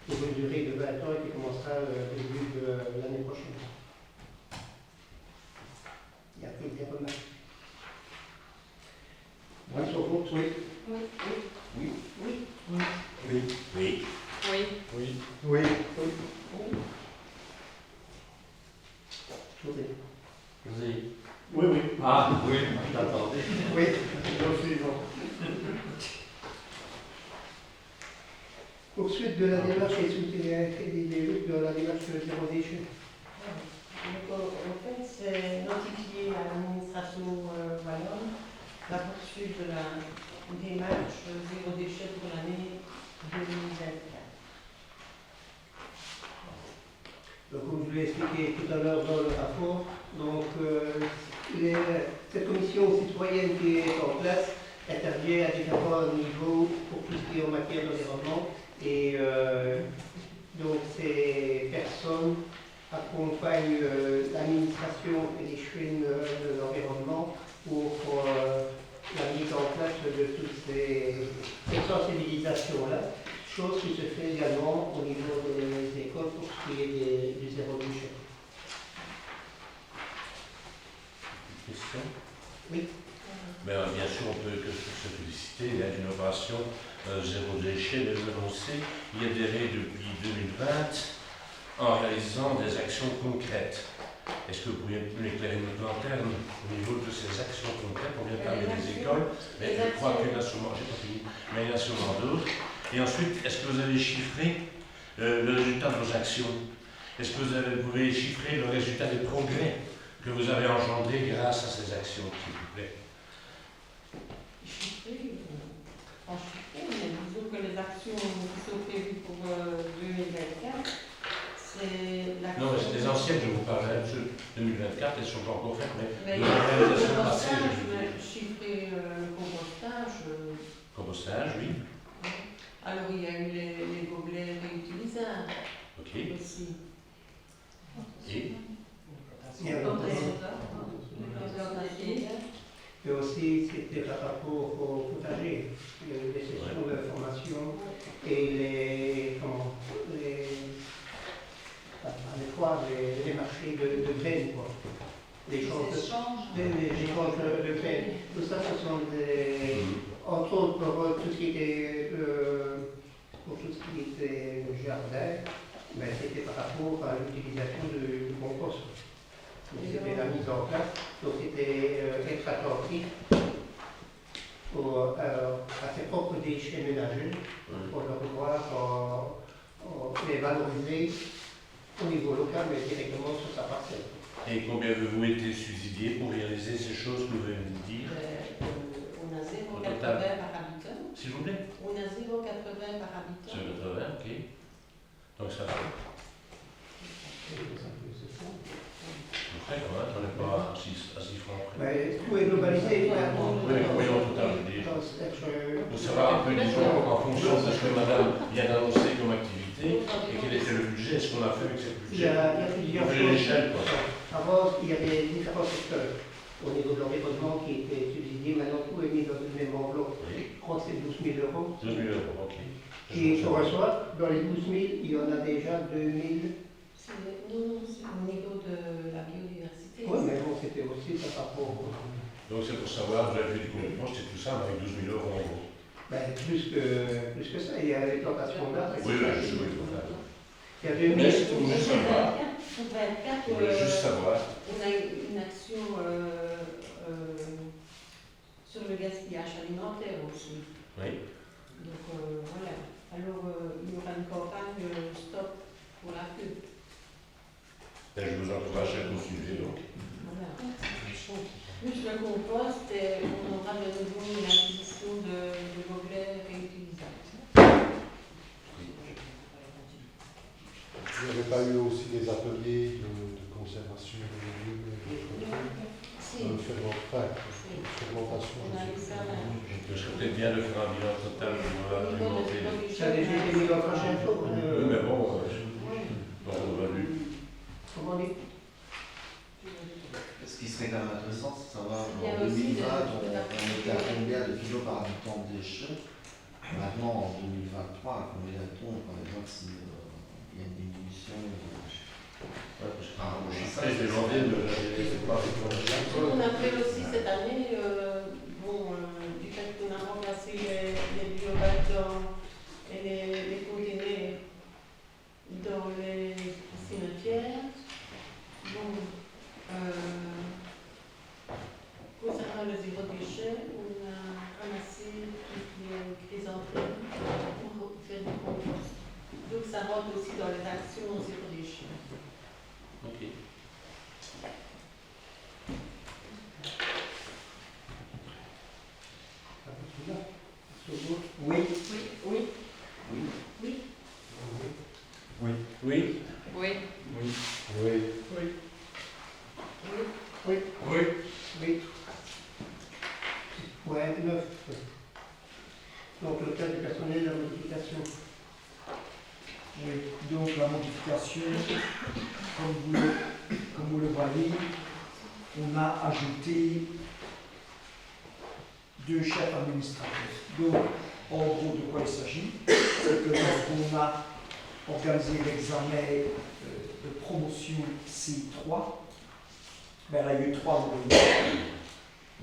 pour une durée de 20 ans et qui commencera au début de l'année prochaine. Y a-t-il des remarques? Oui, sur vote, oui. Oui. Oui. Oui. Oui. Oui. Oui. Oui. Oui. José. José. Oui, oui. Ah, oui, je t'attendais. Oui, donc suivant. Poursuite de la démarche de la démarche zéro déchet. Donc, en fait, c'est notifier à l'administration wallonne la poursuite de la démarche zéro déchet pour l'année 2024. Donc, comme je l'ai expliqué tout à l'heure dans le rapport, donc, cette commission citoyenne qui est en place intervient à différents niveaux pour tout ce qui est en matière d'environnement. Et donc, ces personnes accompagnent l'administration et les chaînes de l'environnement pour la mise en place de toutes ces sensibilisations-là. Chose qui se fait également au niveau des écoles pour ce qui est du zéro déchet. Question? Oui. Mais bien sûr, on peut que se féliciter d'une opération zéro déchet, mais vous annoncez, il y a des règles depuis 2020 en réalisant des actions concrètes. Est-ce que vous pourriez nous éclairer notre lanterne au niveau de ces actions concrètes? On vient de parler des écoles, mais je crois qu'il y en a sûrement, j'ai pas fini, mais il y en a sûrement d'autres. Et ensuite, est-ce que vous avez chiffré le résultat de vos actions? Est-ce que vous pouvez chiffrer le résultat des progrès que vous avez engendrés grâce à ces actions, s'il vous plaît? Chiffré, en chiffré, mais disons que les actions qui sont prévues pour 2024, c'est l'action... Non, mais c'est des anciennes, je vous parle de 2024, elles ne sont pas encore faites, mais Mais de il y a la le réalisation passée, compostage, chiffrer le compostage. Compostage, oui. Alors il y a eu les gobelets réutilisables Ok. aussi. Et Il y a et aussi, c'était par rapport au potager, les sessions de formation et les marchés de graines, quoi. Les échanges de graines. Tout ça, ce sont des. Entre autres, pour tout ce qui était jardin, mais c'était par rapport à l'utilisation du compost. Donc, c'était la mise en place, donc c'était être attentif à ses propres déchets ménagers pour leur pouvoir les valoriser au niveau local, mais directement sur sa parcelle. Et combien avez-vous été subsidié pour réaliser ces choses que vous venez de dire? On a 0,80 Au total. par habitant. S'il vous plaît? On a 0,80 par habitant. Sur 80, ok. Donc ça va. Après, quand même, on n'est pas à 6 francs près. Mais tout est globalisé. Oui, au total, je dis. Pour savoir un peu, disons, en fonction de ce que madame vient d'annoncer comme activité, et quel était le budget, ce qu'on a fait avec ce Il y budget. a plusieurs On fait choses. l'échelle, quoi. Avant, il y avait différents secteurs au niveau de l'environnement qui étaient subsidiés. Maintenant, tout est mis dans une même enveloppe. Je crois que c'est 12 000 euros. 12 000 euros, ok. Et on reçoit, dans les 12 000, il y en a déjà 2 000. Non, c'est au niveau de la biodiversité. Oui, mais bon, c'était aussi ça par rapport. Donc c'est pour savoir, vous avez vu du compost et tout ça, avec 12 000 euros en gros. Ben, plus que ça, il y a les plantations d'arbres. Oui, je suis oui, Il y a 2 000. Mais je voulais savoir. Pour 24, Je voulais juste savoir. on a une action sur le gaspillage alimentaire aussi. Oui. Donc voilà. Alors il y aura une campagne stop pour la pub. Et je vous encourage à continuer donc. Voilà. Plus le compost, on aura de nouveau une acquisition de gobelets réutilisables. Vous n'avez pas eu aussi des ateliers de conservation de légumes et de fermentation? On a eu ça là. Je serais peut-être bien de faire un bilan total pour alimenter. Ça a déjà été mis en prochaine fois. Oui, mais bon, on va vu. Comment on dit? Ce qui serait quand même intéressant, c'est de savoir Il y a en aussi 2020, de- on était à combien de kilos par habitant de déchets. Maintenant, en 2023, à combien est-on, par exemple, s'il y a une diminution Après, je vais demander de pas On a fait aussi cette année, du fait qu'on a remplacé les biobacs et les conteneurs dans les cimetières. Concernant le zéro déchet, on a ramassé toutes les chrysanthèmes pour faire du compost. Donc ça rentre aussi dans les actions zéro déchet. Ok. Oui. Oui. Oui. Oui. Oui. Oui. Oui. Oui. Oui. Oui. Oui. Oui. Oui. Ouais, 9. Donc le cas du personnel, la modification. Oui, donc la modification, comme vous le voyez, on a ajouté 2 chefs administratifs. Donc, en gros, de quoi il s'agit? C'est que lorsqu'on a organisé l'examen de promotion C3, ben, là, il y a eu 3 nouveaux.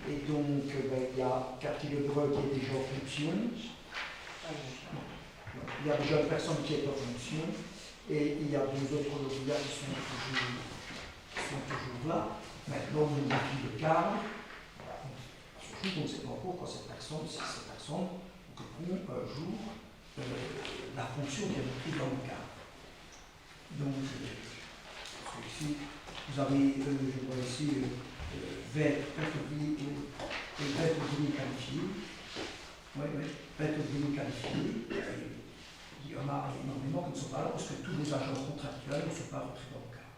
Et donc, ben, il y a Cathy Lebrun qui est déjà en fonction. Il y a déjà une personne qui est en fonction et il y a 2 autres lauréats qui sont toujours là. Maintenant, on modifie le cadre. Surtout, on ne sait pas encore quand ces personnes occuperont un jour la fonction qui est prise dans le cadre. Donc, ici, vous avez, je vois ici, 20 ouvriers qualifiés. Oui, 20 ouvriers qualifiés. Il y en a énormément qui ne sont pas là parce que tous les agents contractuels ne sont pas rentrés dans le cadre.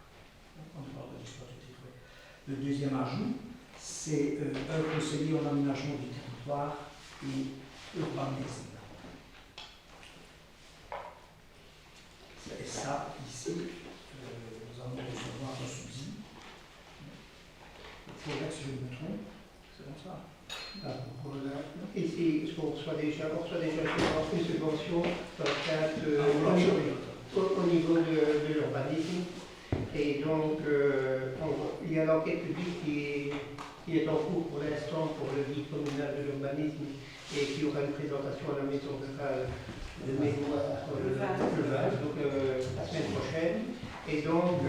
On parle de l'exploitation. Le deuxième ajout, c'est un conseiller en aménagement du territoire et urbanisme. Et ça, ici, nous allons recevoir un subside. Il faudrait que je me trompe, c'est comme ça. Ici, on reçoit déjà une subvention dans le cadre au niveau de l'urbanisme. Et donc, il y a l'enquête publique qui est en cours pour l'instant pour le guide communal de l'urbanisme et qui aura une présentation à la maison rurale de mémoire le 20, donc la semaine prochaine. Et donc,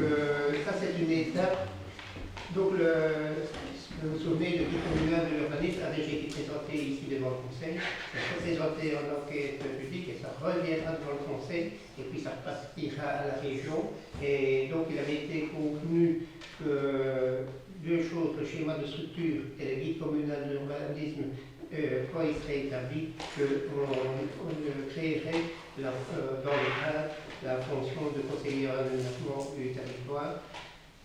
ça c'est une étape. Donc, vous vous souvenez, le guide communal de l'urbanisme a déjà été présenté ici devant le Conseil, ça sera présenté en enquête publique et ça reviendra devant le Conseil et puis ça repartira à la région. Et donc il avait été convenu que deux choses, le schéma de structure et le guide communal de l'urbanisme, quand il serait établi, qu'on créerait dans le cadre la fonction de conseiller en aménagement du territoire.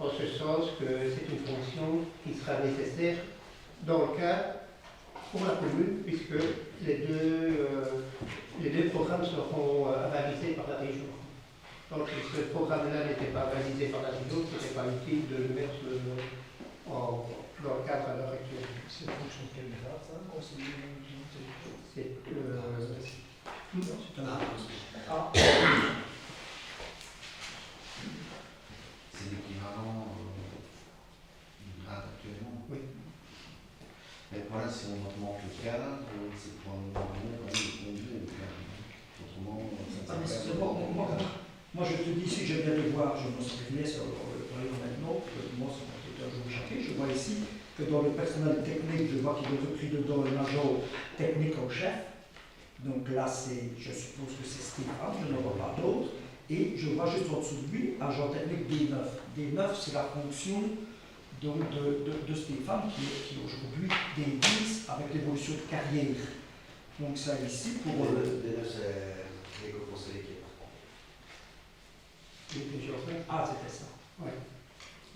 En ce sens que c'est une fonction qui sera nécessaire dans le cas pour la commune, puisque les deux programmes seront avalisés par la région. Donc si ce programme-là n'était pas avalisé par la région, ce n'était pas utile de le mettre dans le cadre à l'heure actuelle. C'est la fonction de quel grade, ça, conseiller C'est C'est l'équivalent du grade actuellement. Oui. Mais voilà, si on augmente le cadre, c'est pour un moment quand même de conduire le cadre. Autrement, ça ne sert pas. Moi, je te dis, si je viens de voir, je me souviens sur le problème maintenant, moi, c'est mon tuteur jour chaque. Je vois ici que dans le personnel technique, je vois qu'il est repris dedans un agent technique en chef. Donc là, je suppose que c'est Stéphane, je n'en vois pas d'autres. Et je vois juste en dessous de lui, agent technique D9. D9, c'est la fonction donc, de Stéphane qui est aujourd'hui D10 avec l'évolution de carrière. Donc ça ici pour... D9, c'est l'éco-conseiller qui est Ah, c'était ça. Ouais.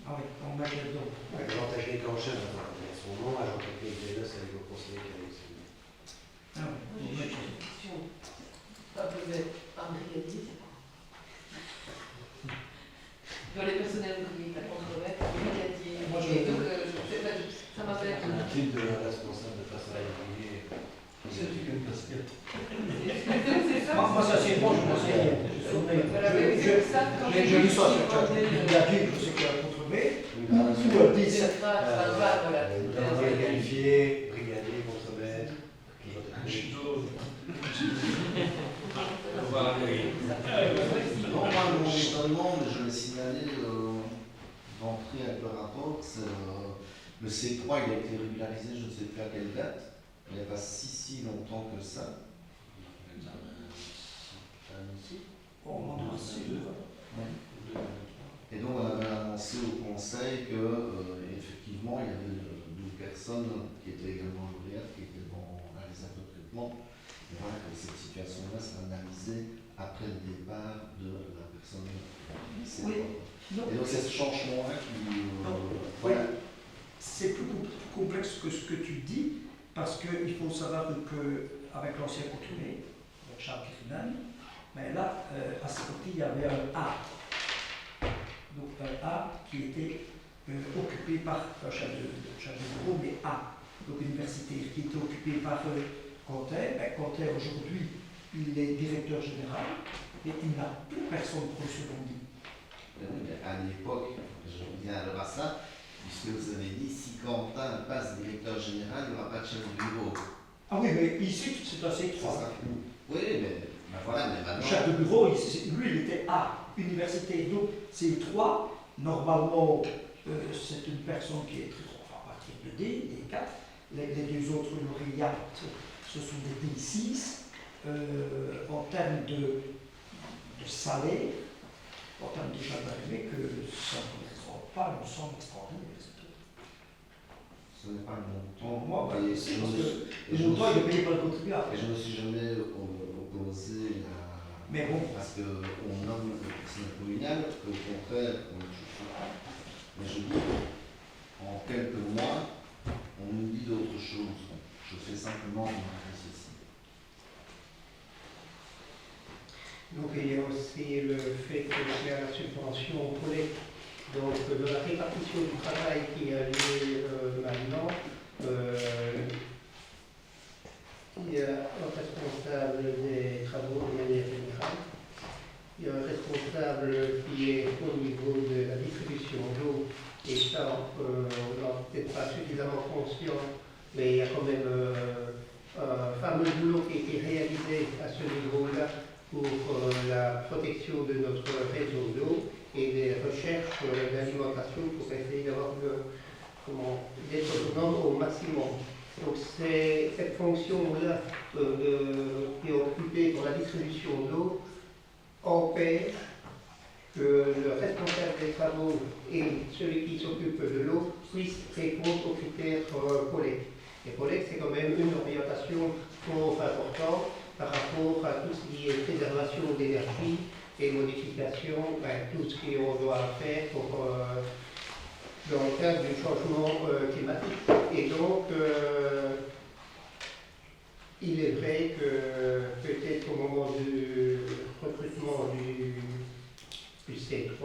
Ah oui, on met le don. Agent technique en chef, son nom, agent technique D9, c'est l'éco-conseiller qui est aussi. Ah oui, on met le don. Un brigadier, c'est quoi? Dans les personnels ouvriers, la contre-maître, brigadier. Moi, Ça m'a fait. Un titre de responsable de personnel ouvrier. C'est une casquette. Moi, ça c'est bon, je m'en sais. J'ai lu ça sur le brigadier, je sais qu'il y a un contre-maître. Ou 10. Qualifié, brigadier, contre-maître. Non, moi, mon étonnement, mais je l'ai signalé d'entrée avec le rapport, c'est le C3, il a été régularisé, je ne sais plus à quelle date, il n'y a pas si longtemps que ça. Et donc on avait annoncé au Conseil que effectivement il y avait deux personnes qui étaient également lauréates, qui étaient dans les actes de traitement. Et voilà que cette situation-là sera analysée après le départ de la personne. Oui. Et donc c'est ce changement-là qui... voilà. C'est plus complexe que ce que tu dis, parce qu'il faut savoir qu'avec l'ancien coutumier, avec Charles Kirchner, mais là, à ce côté, il y avait un A. Donc un A qui était occupé par un chef de bureau, mais A, donc universitaire, qui était occupé par Conter. Conter aujourd'hui, il est directeur général, et il n'a plus personne pour le seconder. À l'époque, je reviens alors à ça, puisque vous avez dit, si Quentin passe directeur général, il n'y aura pas de chef de bureau. Ah oui, mais ici, c'est un C3. Oui, mais voilà, mais maintenant... Le chef de bureau, lui, il était A, université, donc C3. Normalement, c'est une personne qui est à partir de D, D4. Les deux autres lauréats, ce sont des D6. En termes de salaire, en termes déjà d'arrivée, que ça ne correspond pas à une somme extraordinaire. Ce n'est pas le montant. Moi, et le montant, il est payé par le contribuable. Et je ne me suis jamais opposé à... Mais bon. Parce qu'on nomme le personnel communal, au contraire, on ne touche pas. Mais je dis, en quelques mois, on nous dit d'autres choses. Je fais simplement remarquer ceci. Donc il y a aussi le fait mention collecte. Donc, dans la répartition du travail qui a lieu maintenant, il y a un responsable des travaux de manière générale. Il y a un responsable qui est au niveau de la distribution d'eau, et ça, on n'en est peut-être pas suffisamment conscient, mais il y a quand même un fameux boulot qui a été réalisé à ce niveau-là pour la protection de notre réseau d'eau et des recherches d'alimentation pour essayer d'avoir d'être autonome au maximum. Donc c'est cette fonction-là qui est occupée pour la distribution d'eau empêche que le responsable des travaux et celui qui s'occupe de l'eau puissent répondre aux critères collecte. Et collecte, c'est quand même une orientation trop importante par rapport à tout ce qui est préservation d'énergie et modification, tout ce qu'on doit faire pour, dans le cadre du changement climatique. Et donc, il est vrai que peut-être au moment du recrutement du C3,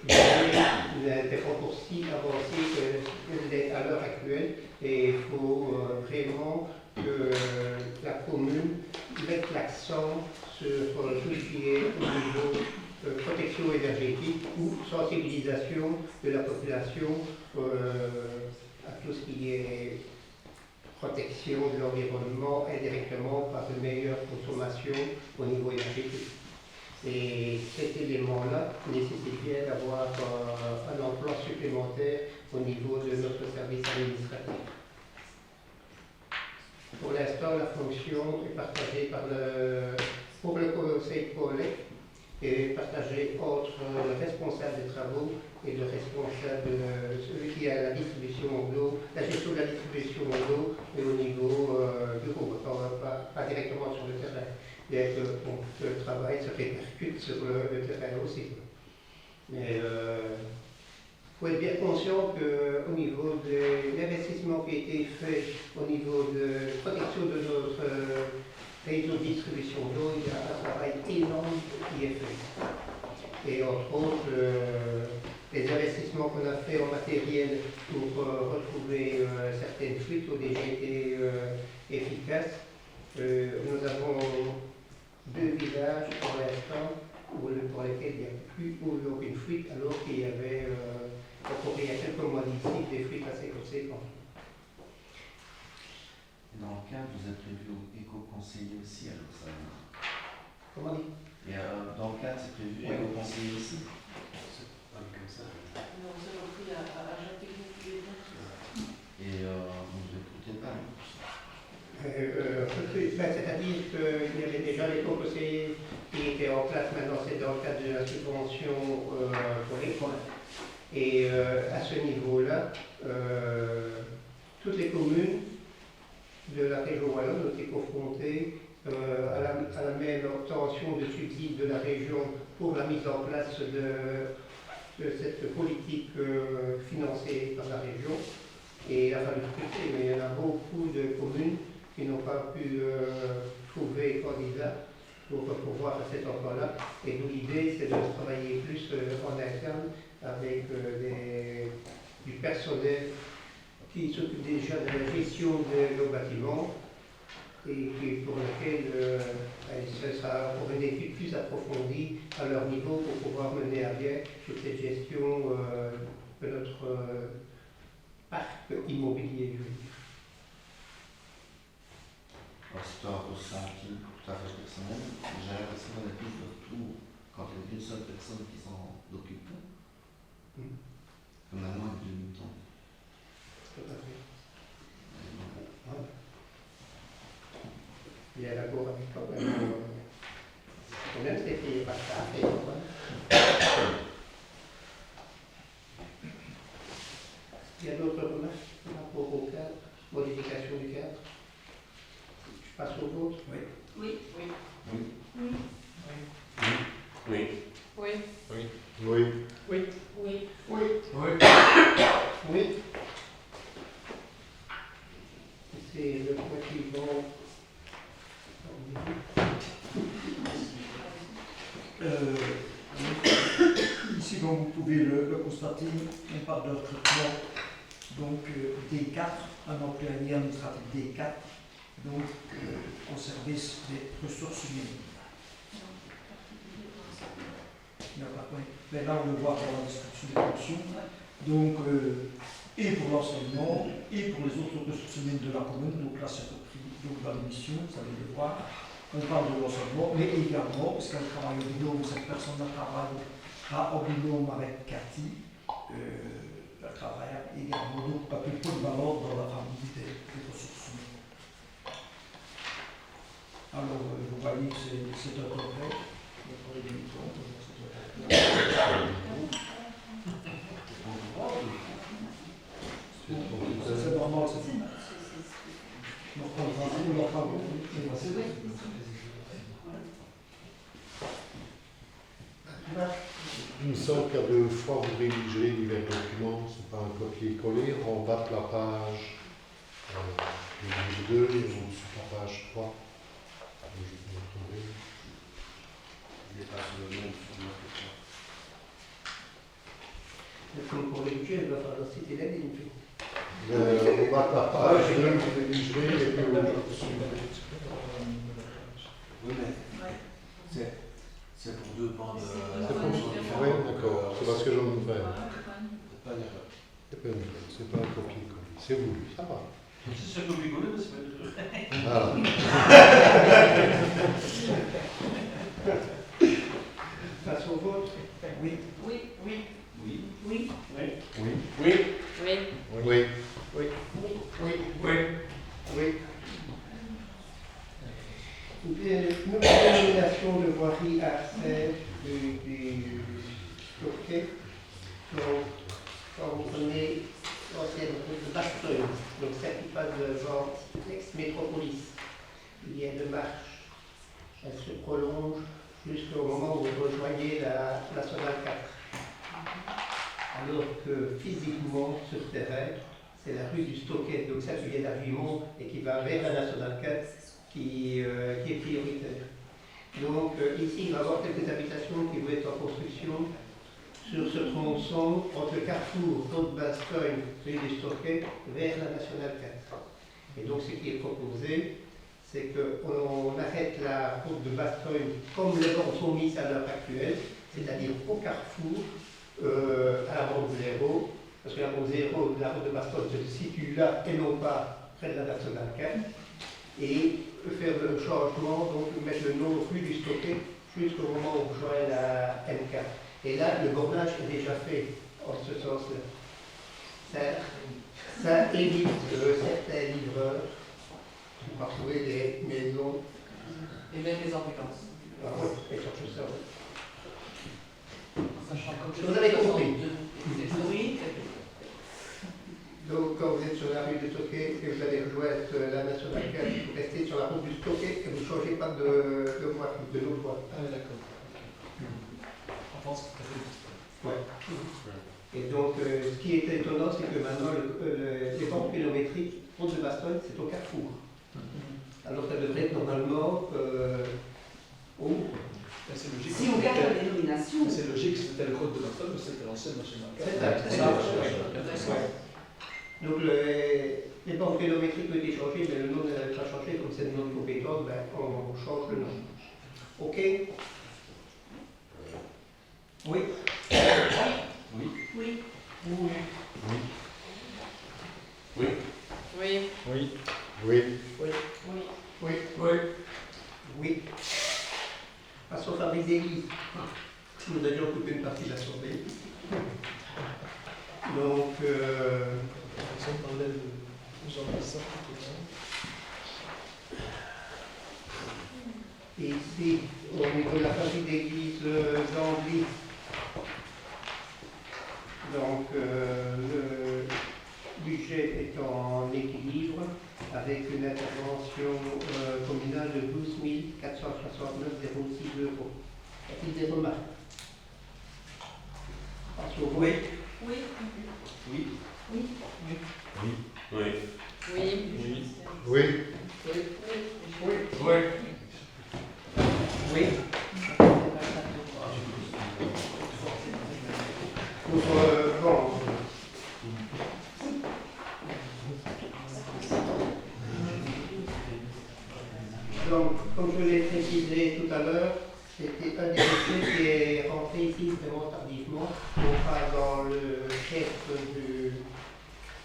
il n'était pas encore si avancé que l'est à l'heure actuelle, et il faut vraiment que la commune mette l'accent sur tout ce qui est au niveau de protection énergétique ou sensibilisation de la population à tout ce qui est protection de l'environnement indirectement par une meilleure consommation au niveau énergétique. Et cet élément-là nécessiterait d'avoir un emploi supplémentaire au niveau de notre service administratif. Pour l'instant, la fonction est partagée pour le conseil collecte est partagée entre le responsable des travaux et le responsable, celui qui a la distribution d'eau, la gestion de la distribution d'eau et au niveau du groupe, pas directement sur le terrain. Bien que le travail se répercute sur le terrain aussi. Mais il faut être bien conscient qu'au niveau de l'investissement qui a été fait au niveau de protection de notre réseau de distribution d'eau, il y a un travail énorme qui est fait. Et entre autres, les investissements qu'on a fait en matériel pour retrouver certaines fuites ont déjà été efficaces. Nous avons 2 villages pour l'instant pour lesquels il n'y a plus aucune fuite, alors qu'il y avait encore il y a quelques mois d'ici des fuites assez conséquentes. Dans le cadre, vous êtes prévu éco-conseiller aussi, alors ça. Comment dit? Et dans le cadre, c'est prévu éco-conseiller aussi. C'est pas comme ça. Non, c'est repris à agent technique des biens. Et vous ne recrutez pas, non? C'est-à-dire qu'il y avait déjà les conseillers qui étaient en place, maintenant c'est dans le cadre de la subvention pour l'école. Et à ce niveau-là, toutes les communes de la région wallonne ont été confrontées à la même obtention de subsides de la région pour la mise en place de cette politique financée par la région. Et il a fallu recruter, mais il y en a beaucoup de communes qui n'ont pas pu trouver candidat pour pouvoir faire cet emploi-là. Et d'où l'idée, c'est de travailler plus en interne avec du personnel qui s'occupe déjà de la gestion de nos bâtiments et pour lequel ce sera pour une étude plus approfondie à leur niveau pour pouvoir mener à bien toute cette gestion de notre parc immobilier. Alors, c'est un ressenti tout à fait personnel. J'ai l'impression qu'on a plus de retour quand il y a une seule personne qui s'en occupe. Comme maintenant avec 2 moutons. Tout à fait. Il y a la cour avec quand même c'est payé par ça. Il y a d'autres remarques par rapport au cadre, modification du cadre. Je passe au vote. Oui. Oui. Oui. Oui. Oui. Oui. Oui. Oui. Oui. Oui. Oui. Oui. Oui. C'est le point suivant. Ici, donc, le constater, on parle de recrutement, donc D4, un employé administratif D4, donc au service des ressources humaines. Mais là, on le voit dans la description des fonctions. Donc, et pour l'enseignement, et pour les autres ressources humaines de la commune, donc là, c'est repris donc, dans l'émission, vous allez le voir. On parle de l'enseignement, mais également, parce qu'elle travaille au binôme, cette personne-là travaillera en binôme avec Cathy. Elle travaille également donc un peu polyvalente dans la famille des ressources humaines. Alors, vous voyez que c'est un progrès. C'est normal, c'est Il me semble qu'à 2 fois vous rédigerez divers documents, c'est pas un copier-coller, en bas de la page 2 et ensuite la page 3. Je vais vous retrouver. Il n'est pas sur le nom Comme pour les budgets, elle va falloir citer la ligne. Au bas de la page 2, vous rédigerez et puis au Oui, mais c'est pour 2 bandes. C'est pour ça. Oui, d'accord. C'est parce que j'en ai fait. C'est pas une erreur. C'est pas une erreur. C'est pas un copier-coller. C'est voulu. Ça va. Si c'est un copier-coller, mais c'est pas une erreur. Voilà. Face au vote. Oui. Oui. Oui. Oui. Oui. Oui. Oui. Oui. Oui. Oui. Oui. Oui. Oui. Une dénomination de voirie à faire du stocké. Donc, quand vous prenez l'ancienne route de Bastogne, donc celle qui passe devant l'ex-métropolis, il y a de marche. Elle se prolonge jusqu'au moment où vous rejoignez la nationale 4. Alors que physiquement, sur terrain, c'est la rue du Stocket, donc ça qui vient d'Arvimont et qui va vers la nationale 4 qui est prioritaire. Donc ici, il va y avoir quelques habitations qui vont être en construction sur ce tronçon entre le carrefour Côte-Bastogne, rue du Stocket, vers la nationale 4. Et donc ce qui est proposé, c'est qu'on arrête la route de Bastogne comme les bornes sont mises à l'heure actuelle, c'est-à-dire au carrefour, à la bande 0, parce que la bande 0, la route de Bastogne se situe là et non pas près de la nationale 4, et faire le changement, donc mettre le nom rue du Stocket jusqu'au moment où on rejoint la M4. Et là, le bordage est déjà fait en ce sens-là. Ça évite certains livreurs de parcourir les maisons. Et même les ambulances. Ah oui, et surtout ça, oui. Sachant que Vous avez compris. Oui. Donc, quand vous êtes sur la rue du Stocket et vous allez rejoindre la nationale 4, vous restez sur la route du Stocket et vous ne changez pas de voie, de l'autre voie. Ah oui, d'accord. On pense que Ouais. Et donc, ce qui est étonnant, c'est que maintenant, les bandes kilométriques, route de Bastogne, c'est au carrefour. Alors, ça devrait être normalement où c'est logique. Si on garde la dénomination. C'est logique, c'était le code de Bastogne, mais c'était l'ancienne nationale 4. C'est ça. Donc, les bandes kilométriques ont été changées, mais le nom n'avait pas changé. Comme c'est le nom de compétence, ben, on change le nom. OK? Oui. Oui. Oui. Oui. Oui. Oui. Oui. Oui. Oui. Oui. Oui. Oui. Passons au fabrique d'église. Nous avions coupé une partie de la surveille. Donc, on parlait de Jean-Vincent. Et ici, au niveau de la fabrique d'église d'Angly, donc le budget est en équilibre avec une intervention communale de 12 469,06 euros. Y a-t-il des remarques? Parce que oui. Oui. Oui. Oui. Oui. Oui. Oui. Oui. Oui. Oui. Oui. Oui. Nous sommes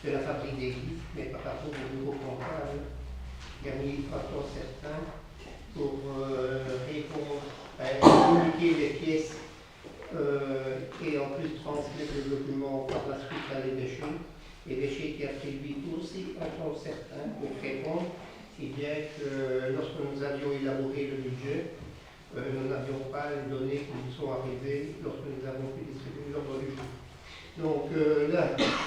de la fabrique d'église, mais par rapport au bureau comptable, il y a 1300 certains pour répondre à communiquer les pièces et en plus transmettre les documents par la suite à l'évêché. L'évêché qui a pris lui aussi un temps certain pour répondre, si bien que lorsque nous avions élaboré le budget, nous n'avions pas les données qui nous sont arrivées lorsque nous avons pu distribuer l'ordre du jour. Donc là,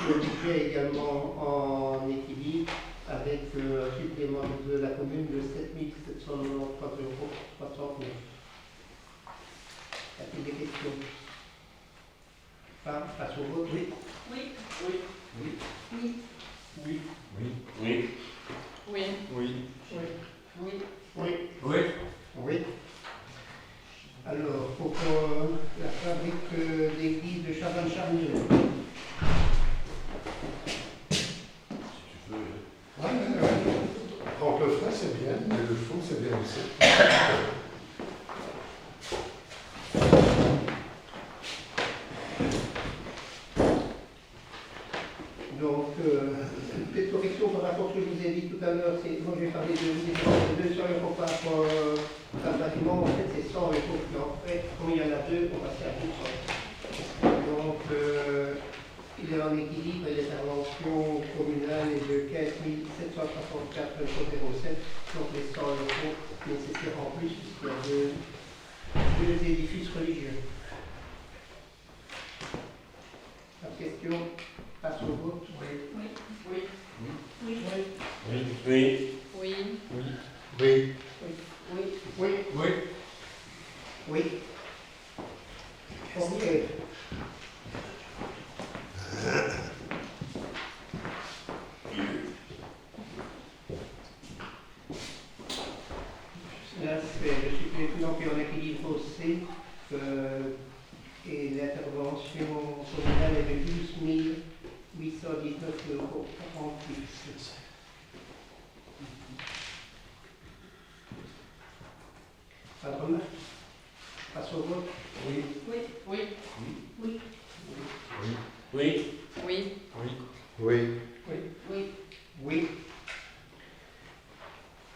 le budget est également en équilibre avec un supplément de la commune de 7 793,39 €. Y a-t-il des questions? Passe au vote. Oui. Oui. Oui. Oui. Oui. Oui. Oui. Oui. Oui. Oui. Oui. Oui. Oui. Oui. Alors, pour la fabrique d'église de Chavannes-Charnier. Si tu veux. Ouais. Quand le frais, c'est bien, mais le fond, c'est bien aussi. Donc, petite correction par rapport à ce que je vous ai dit tout à l'heure, moi j'ai parlé de 200 € par bâtiment, en fait c'est 100 €, mais en fait, comme il y en a deux, on va faire 200. Donc, il est en équilibre et l'intervention communale est de 15 764,07 €, donc les 100 € nécessaires en plus, puisqu'il y a deux édifices religieux. La question passe au vote. Oui. Oui. Oui. Oui. Oui. Oui. Oui. Oui. Oui. Oui. Oui. Ok. Là, c'est le supplément qui est en équilibre aussi. Et l'intervention communale est de 12 819,48 €. Pas de remarque? Passe au vote. Oui. Oui. Oui. Oui. Oui. Oui. Oui. Oui. Oui.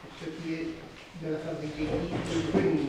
Pour ce qui est de la fabrique d'église de Brune.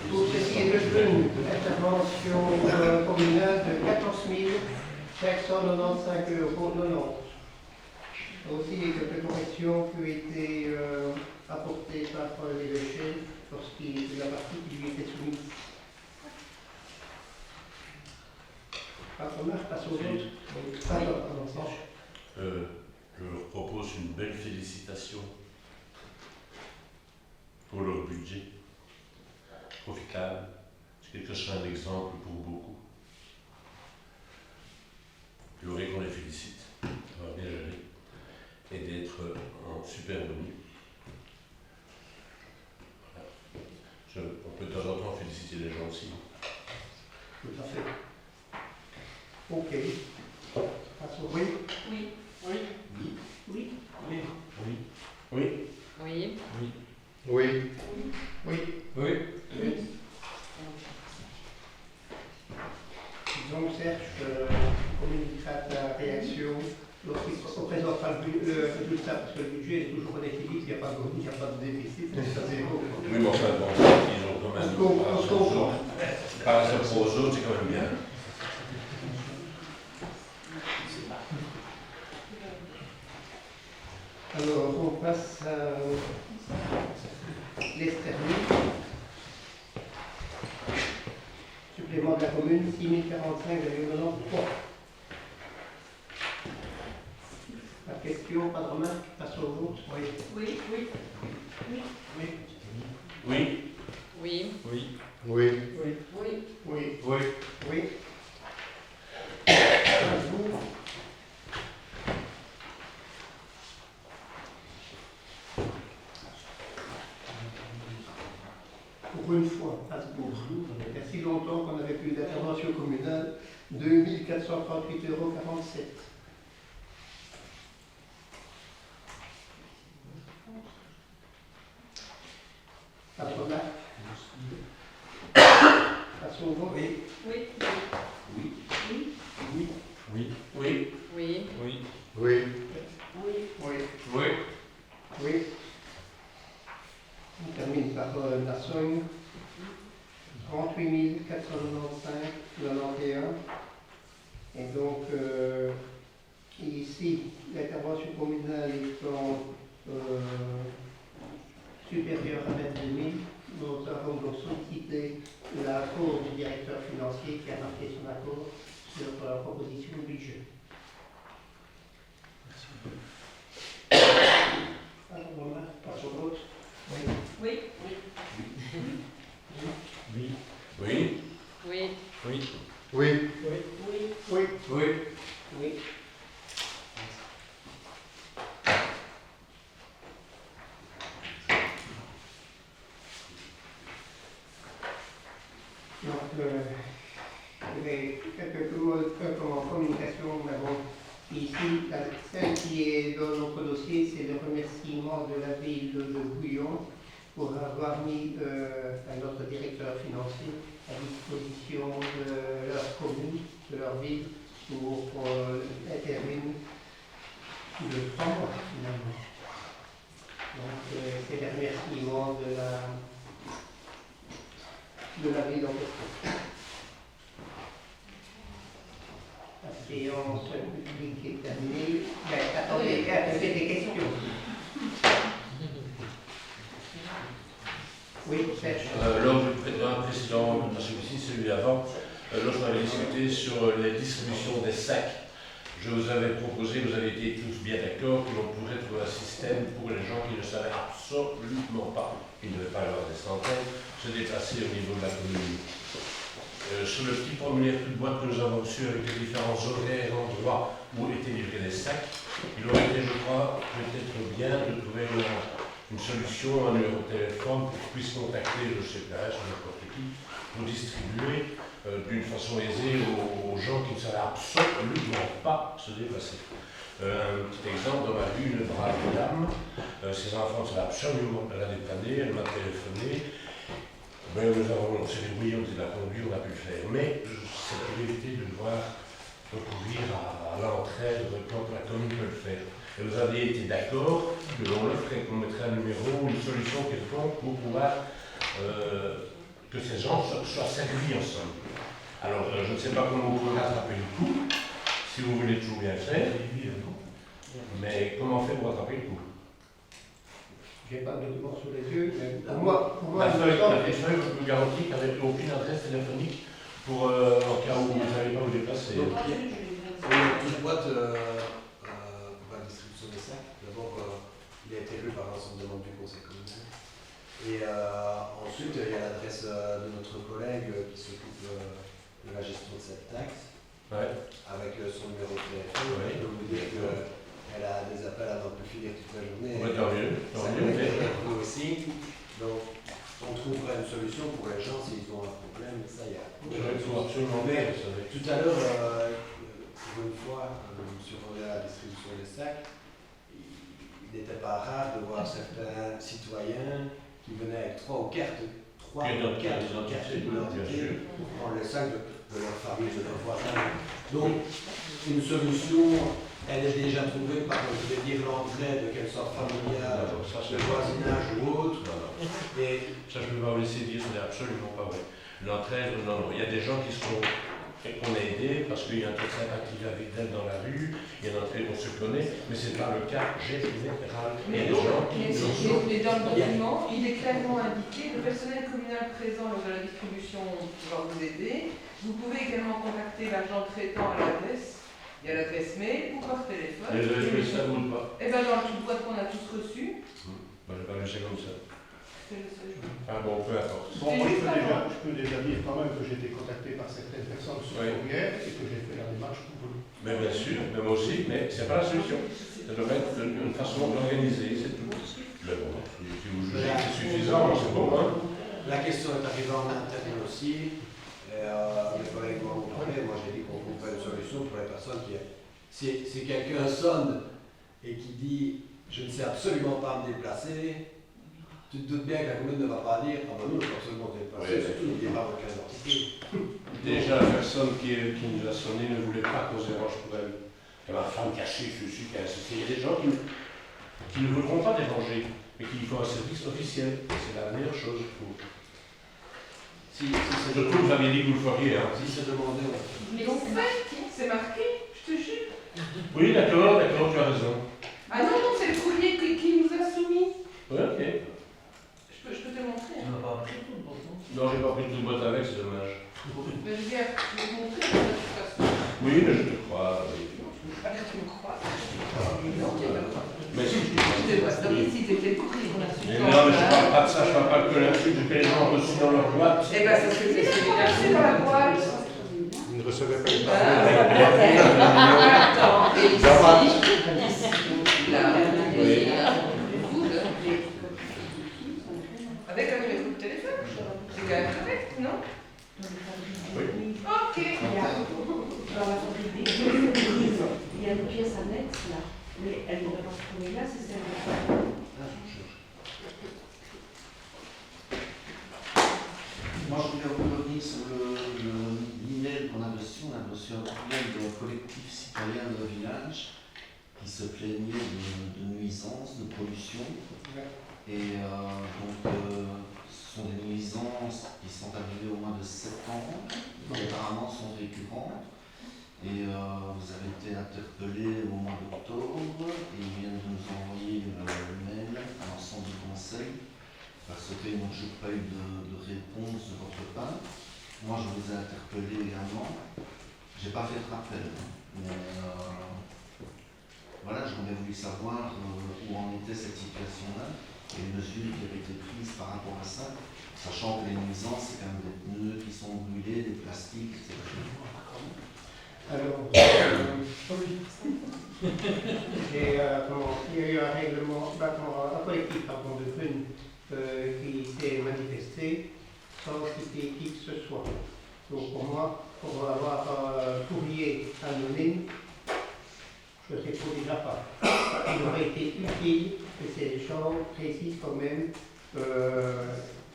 Pour ce qui est de Brune, intervention communale de 14 595,90 €. Aussi, il y a quelques corrections qui ont été apportées par l'évêché lorsqu'il la partie qui lui était soumise. Pas de remarque, passe au vote. Pardon, Serge. Je leur propose une belle félicitation pour leur budget profitable. C'est quelque chose un exemple pour beaucoup. Je voudrais qu'on les félicite d'avoir bien géré et d'être en super bonus. Voilà. On peut de temps en temps féliciter les gens aussi. Tout à fait. Ok. Passe au oui. Oui. Oui. Oui. Oui. Oui. Oui. Oui. Oui. Donc, Serge communiquera ta réaction lorsqu'il présentera le résultat, parce que le budget est toujours en équilibre, il n'y a pas de déficit, c'est zéro. Oui, mais enfin, bon, ils ont quand même. On se comprend. Par exemple, aux autres, c'est quand même bien. Alors, on passe à l'Esternie. Supplément de la commune, 6 045,93 €. Pas de question, pas de remarque, passe au vote. Oui. Oui. Oui. Oui. Oui. Oui. Oui. Oui. Oui. Oui. Oui. Oui. Strasbourg. pour une fois, Strasbourg. Il y a si longtemps qu'on n'avait plus d'intervention communale, 2438,47 €. Pas de remarque. Passons au vote. Oui. Oui. Oui. Oui. Oui. Oui. Oui. Oui. Oui. Oui. Oui. Oui. On termine par la Somme. 38 495,91. Et donc, ici, l'intervention communale étant supérieure à 22 000, nous avons donc sollicité l'accord du directeur financier qui a marqué son accord sur la proposition de budget. Alors, on passe au vote. Oui. Oui. Oui. Oui. Oui. Oui. Oui. Oui. Oui. Oui. Oui. Donc, je vais quelques mots comme en communication, mais bon, ici, celle qui est dans notre dossier, c'est le remerciement de la ville de Bouillon pour avoir mis notre directeur financier à disposition de leur commune, de leur ville, pour intervenir de 3 mois finalement. Donc, c'est le remerciement de la ville en question. La séance publique est terminée. Mais attendez, c'est des questions. Oui, Serge. Lors du précédent, celui-ci, celui d'avant, lorsqu'on avait discuté sur les distributions des sacs, je vous avais proposé, vous avez été tous bien d'accord, que l'on pourrait trouver un système pour les gens qui ne savaient absolument pas, qui ne devaient pas avoir des centaines, se déplacer au niveau de la commune. Sur le petit formulaire toute boîte que nous avons reçu avec les différents horaires, endroits où étaient livrés les sacs, il aurait été, je crois, peut-être bien de trouver une solution, un numéro de téléphone pour qu'ils puissent contacter le CPH, n'importe qui, pour distribuer d'une façon aisée aux gens qui ne savaient absolument pas se déplacer. Un petit exemple, dans ma rue, une brave dame, ses enfants ne savaient absolument pas la dépanner, elle m'a téléphoné. Ben, on s'est débrouillé, on l'a conduit, on a pu le faire. Mais c'est pour éviter de devoir recourir à l'entraide quand la commune peut le faire. Et vous avez été d'accord que l'on le ferait, qu'on mettrait un numéro, une solution quelconque pour pouvoir que ces gens soient servis ensemble. Alors, je ne sais pas comment vous pouvez rattraper le coup, si vous voulez toujours bien faire, mais comment faire pour rattraper le coup? Je n'ai pas de document sous les yeux, mais pour moi la feuille, je vous garantis qu'avec aucune adresse téléphonique pour en cas où vous n'avez pas vous déplacer. Donc, il y a une boîte pour la distribution des sacs. D'abord, il a été lu par l'ensemble des membres du conseil communal. Et ensuite, il y a l'adresse de notre collègue qui s'occupe de la gestion de cette taxe, avec son numéro de téléphone. Je peux vous dire qu'elle a des appels à n'en plus finir toute la journée. Tant mieux, tant mieux. Nous aussi. Donc, on trouverait une solution pour les gens s'ils ont un problème. Ça, il y a. Absolument. Tout à l'heure, pour une fois, je me suis rendu à la distribution des sacs. Il n'était pas rare de voir certains citoyens qui venaient avec 3 ou 4 d'identité pour prendre les sacs de leur famille, de leurs voisins. Donc, une solution, elle est déjà trouvée par, je vais dire, l'entraide, qu'elle soit familiale, de voisinage ou autre. Et ça, je ne peux pas vous laisser dire, ce n'est absolument pas vrai. L'entraide, non. Il y a des gens qu'on a aidés parce qu'il y a un truc sympathique avec d'elle dans la rue, il y a une entraide, on se connaît, mais ce n'est pas le cas général. Mais dans le document, il est clairement indiqué, le personnel communal présent lors de la distribution va vous aider. Vous pouvez également contacter l'agent traitant à l'adresse. Il y a l'adresse mail ou par téléphone. Et vous avez fait ça ou pas? Eh bien, dans le boîte qu'on a tous reçu. Je vais pas laisser comme ça. C'est le seul. Ah bon, peu importe. Bon, moi, je peux déjà dire quand même que j'ai été contacté par certaines personnes sur courriel et que j'ai fait la démarche pour vous. Mais bien sûr, mais moi aussi, mais ce n'est pas la solution. Ça doit être une façon d'organiser, c'est tout. Mais bon, si vous jugez que c'est suffisant, c'est pour moi. La question est arrivée en interne aussi. Mes collègues m'ont parlé, moi j'ai dit qu'on trouverait une solution pour les personnes qui... Si quelqu'un sonne et qui dit « je ne sais absolument pas me déplacer », tu te doutes bien que la commune ne va pas dire « ah ben nous, je peux absolument me déplacer », surtout n'oubliez pas votre carte d'identité. Déjà, la personne qui nous a sonné ne voulait pas qu'on s'érange pour elle. Il y a ma femme cachée, je suis qui a insisté. Il y a des gens qui ne voudront pas déranger, mais qui font un service officiel. C'est la meilleure chose, je trouve. Si Surtout que vous aviez dit que vous le feriez. Hein. Si c'est demandé, on fait. Mais donc fait, c'est marqué, je te jure. Oui, d'accord, tu as raison. Ah non, non, c'est le courrier qui nous a soumis. Oui, ok. Je peux te le montrer. On n'a pas appris tout pourtant. Non, j'ai pas pris toute boîte avec, c'est dommage. Mais regarde, je vais te montrer de toute façon. Oui, mais je te crois. Oui. Ah, tu me crois? Non, tu me crois. Mais si, Je te vois. Donc ici, c'était le courrier qu'on a su. mais non, mais je parle pas de ça, je parle pas que l'insulte que les gens ont reçu dans leur boîte. Eh ben, c'est ce que c'est celui-là, dans la boîte. Vous ne recevez pas les Attends, et ici, là, Oui. avec un numéro de téléphone. C'est quand même correct, non? Oui. Ok. Dans la fabrique, il y a une pièce annexe là, mais elle ne va pas se trouver là, c'est celle-là. Moi, je voulais revenir sur l'email qu'on a reçu. On a reçu un courriel d'un collectif citoyen de village qui se plaignait de nuisances, de pollution. Et ce sont des nuisances qui sont arrivées au mois de septembre, qui apparemment sont récurrentes. Et vous avez été interpellé au mois d'octobre et ils viennent de nous envoyer le mail à l'ensemble du conseil parce qu'ils n'ont toujours pas eu de réponse de votre part. Moi, je vous ai interpellé également. Je n'ai pas fait de rappel, mais voilà, j'aurais voulu savoir où en était cette situation-là et les mesures qui avaient été prises par rapport à ça, sachant que les nuisances, c'est quand même des pneus qui sont brûlés, des plastiques, etc. Alors, il y a eu un règlement, un collectif de Brune qui s'est manifesté sans citer qui que ce soit. Donc pour moi, pour avoir un courrier anonyme, je ne sais pas déjà pas. Il aurait été utile que ces gens précisent quand même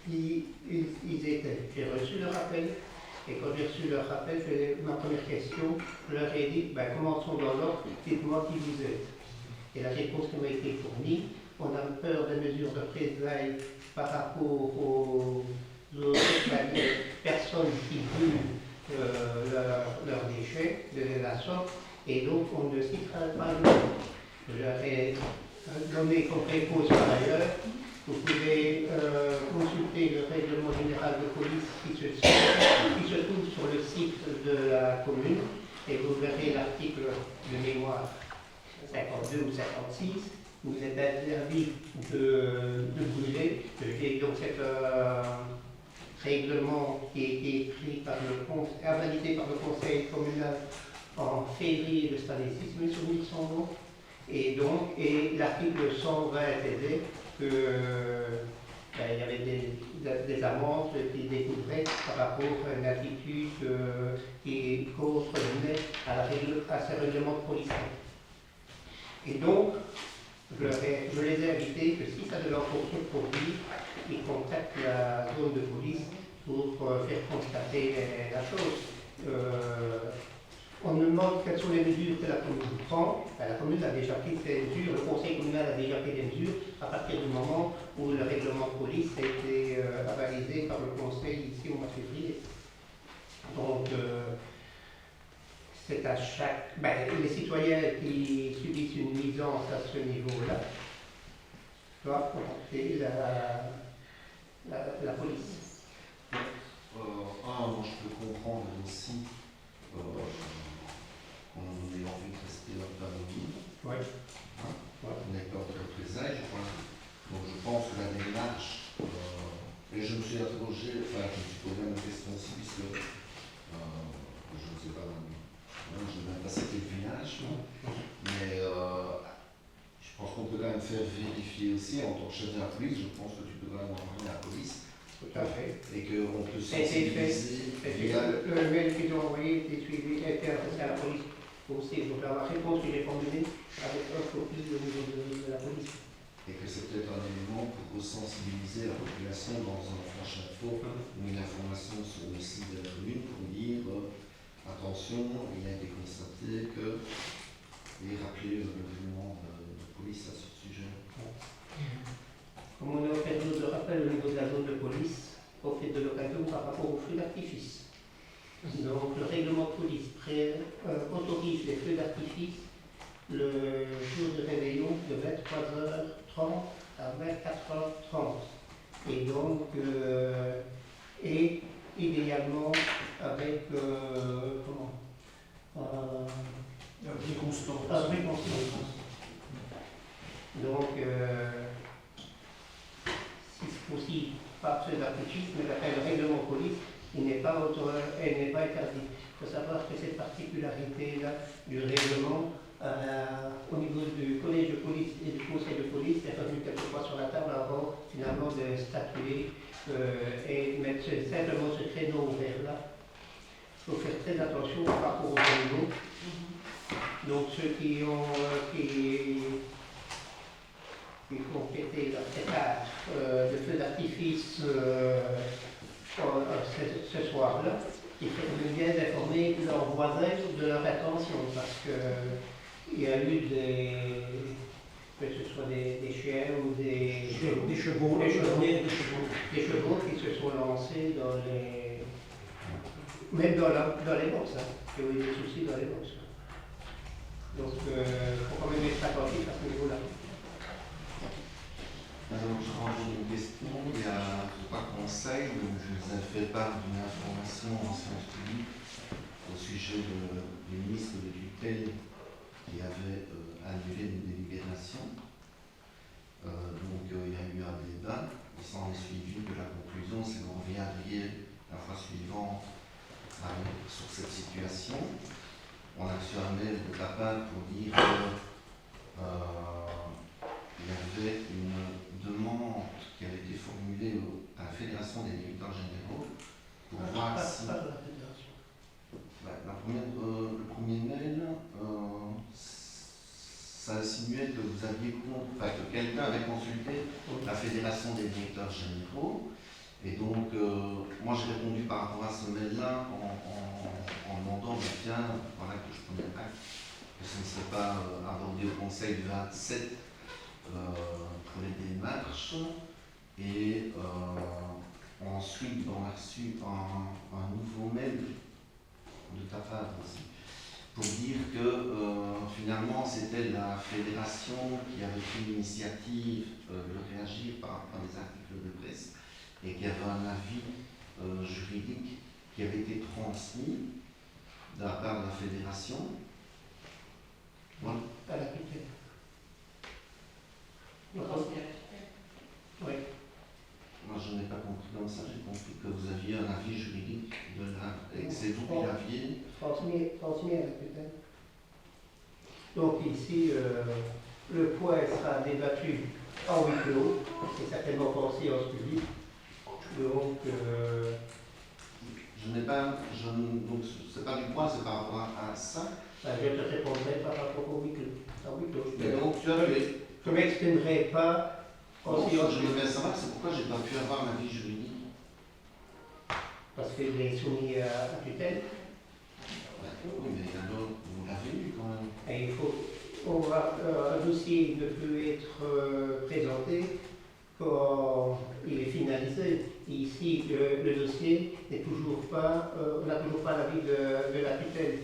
qui ils étaient. J'ai reçu le rappel. Et quand j'ai reçu leur rappel, ma première question, je leur ai dit, commençons dans l'ordre, dites-moi qui vous êtes. Et la réponse qui m'a été fournie, on a peur des mesures de représailles par rapport aux personnes qui brûlent leurs déchets de la sorte, et donc on ne citera pas le nom. Je leur ai donné comme réponse par ailleurs. Vous pouvez consulter le règlement général de police qui se trouve sur le site de la commune et vous verrez l'article de mémoire 52 ou 56 où vous êtes interdit de brûler. Et donc c'est un règlement qui a été validé par le conseil communal en février de cette année-ci, si mes souvenirs sont bons. Et donc, l'article 120 disait qu'il y avait des amendes qui découvraient par rapport à une attitude qui contrevenait à ces règlements de police. Et donc, je les ai invités que si ça devait encore se produire, ils contactent la zone de police pour faire constater la chose. On me demande quelles sont les mesures que la commune prend. La commune a déjà pris des mesures, le conseil communal a déjà pris des mesures à partir du moment où le règlement de police a été avalisé par le conseil ici au mois de février. Donc, c'est à chaque... les citoyens qui subissent une nuisance à ce niveau-là doivent contacter la police. Moi je peux comprendre aussi qu'on ait envie de rester anonyme. Oui. On a peur de représailles, je crois. Donc je pense que la démarche, et je me suis interrogé, je me suis posé la question aussi, puisque je ne sais pas, je ne vais même pas citer le village, mais je pense qu'on peut quand même faire vérifier aussi, en tant que chef de la police, je pense que tu peux quand même envoyer la police Tout à fait. Et qu'on peut Ça a été fait. sensibiliser Et via le mail qu'ils ont envoyé était suivi, a été adressé à la police aussi. Donc la réponse qu'il est formulée avec un copie au niveau de la police. et que c'est peut-être un élément pour sensibiliser la population dans un prochain faux ou une information sur le site de la commune pour dire attention, il a été constaté que et rappeler le règlement de police à ce sujet. Comme on est en période de rappel au niveau de la zone de police, au fait de l'occasion par rapport aux feux d'artifice. Donc le règlement de police autorise les feux d'artifice le jour de réveillon de 23h30 à 24h30. Et donc, et idéalement avec Un prix constant. un prix constant. Donc, si c'est possible, pas feu d'artifice, mais le règlement de police, elle n'est pas interdite. Il faut savoir que cette particularité-là du règlement, au niveau du collège de police et du conseil de police, est revenu quelquefois sur la table avant finalement de statuer et mettre simplement ce créneau ouvert-là. Il faut faire très attention par rapport aux animaux. Donc ceux qui font péter leur pétard de feu d'artifice ce soir-là, il faut bien informer leurs voisins de leur attention parce qu'il y a eu que ce soit des chiens ou des chevaux qui se sont lancés même dans les boxes, qui ont eu des soucis dans les boxes. Donc il faut quand même être attentif à ce niveau-là. Alors, je range une question. Il y a 3 conseils. Donc, je vous ai fait part d'une information en sciences publiques au sujet du ministre de tutelle qui avait annulé une délibération. Donc, il y a eu un débat. Il s'en est suivi que la conclusion, c'est qu'on reviendrait la fois suivante sur cette situation. On a reçu un mail de Tapin pour dire que il y avait une demande qui avait été formulée à la Fédération des directeurs généraux pour voir si... le premier mail, ça insinuait que vous aviez que quelqu'un avait consulté la Fédération des directeurs généraux. Et donc, moi j'ai répondu par rapport à ce mail-là en demandant, voilà que je prenais acte que ce ne serait pas abordé au Conseil du 27 pour les démarches. Et ensuite, on a reçu un nouveau mail de ta part aussi, pour dire que finalement c'était la fédération qui avait pris l'initiative de réagir par rapport à des articles de presse et qu'il y avait un avis juridique qui avait été transmis de la part de la fédération. Voilà. À la tutelle. Oui. Moi, je n'ai pas compris comme ça. J'ai compris que vous aviez un avis juridique et que c'est vous qui l'aviez transmis à la tutelle. Donc ici, le point sera débattu en huis clos, c'est certainement pas en séance publique. Donc, je n'ai pas, donc c'est pas du point, c'est par rapport à ça. Ben, je te répondrai par rapport au huis clos. Mais donc tu as fait. Je ne m'exprimerai pas en séance publique. Je publique. voudrais savoir, c'est pourquoi j'ai pas pu avoir un avis juridique. Parce qu'il est soumis à la tutelle. Oui, mais alors vous l'avez eu quand même. Et il faut, un dossier ne peut être présenté quand il est finalisé. Ici, le dossier n'est toujours pas, on n'a toujours pas l'avis de la tutelle.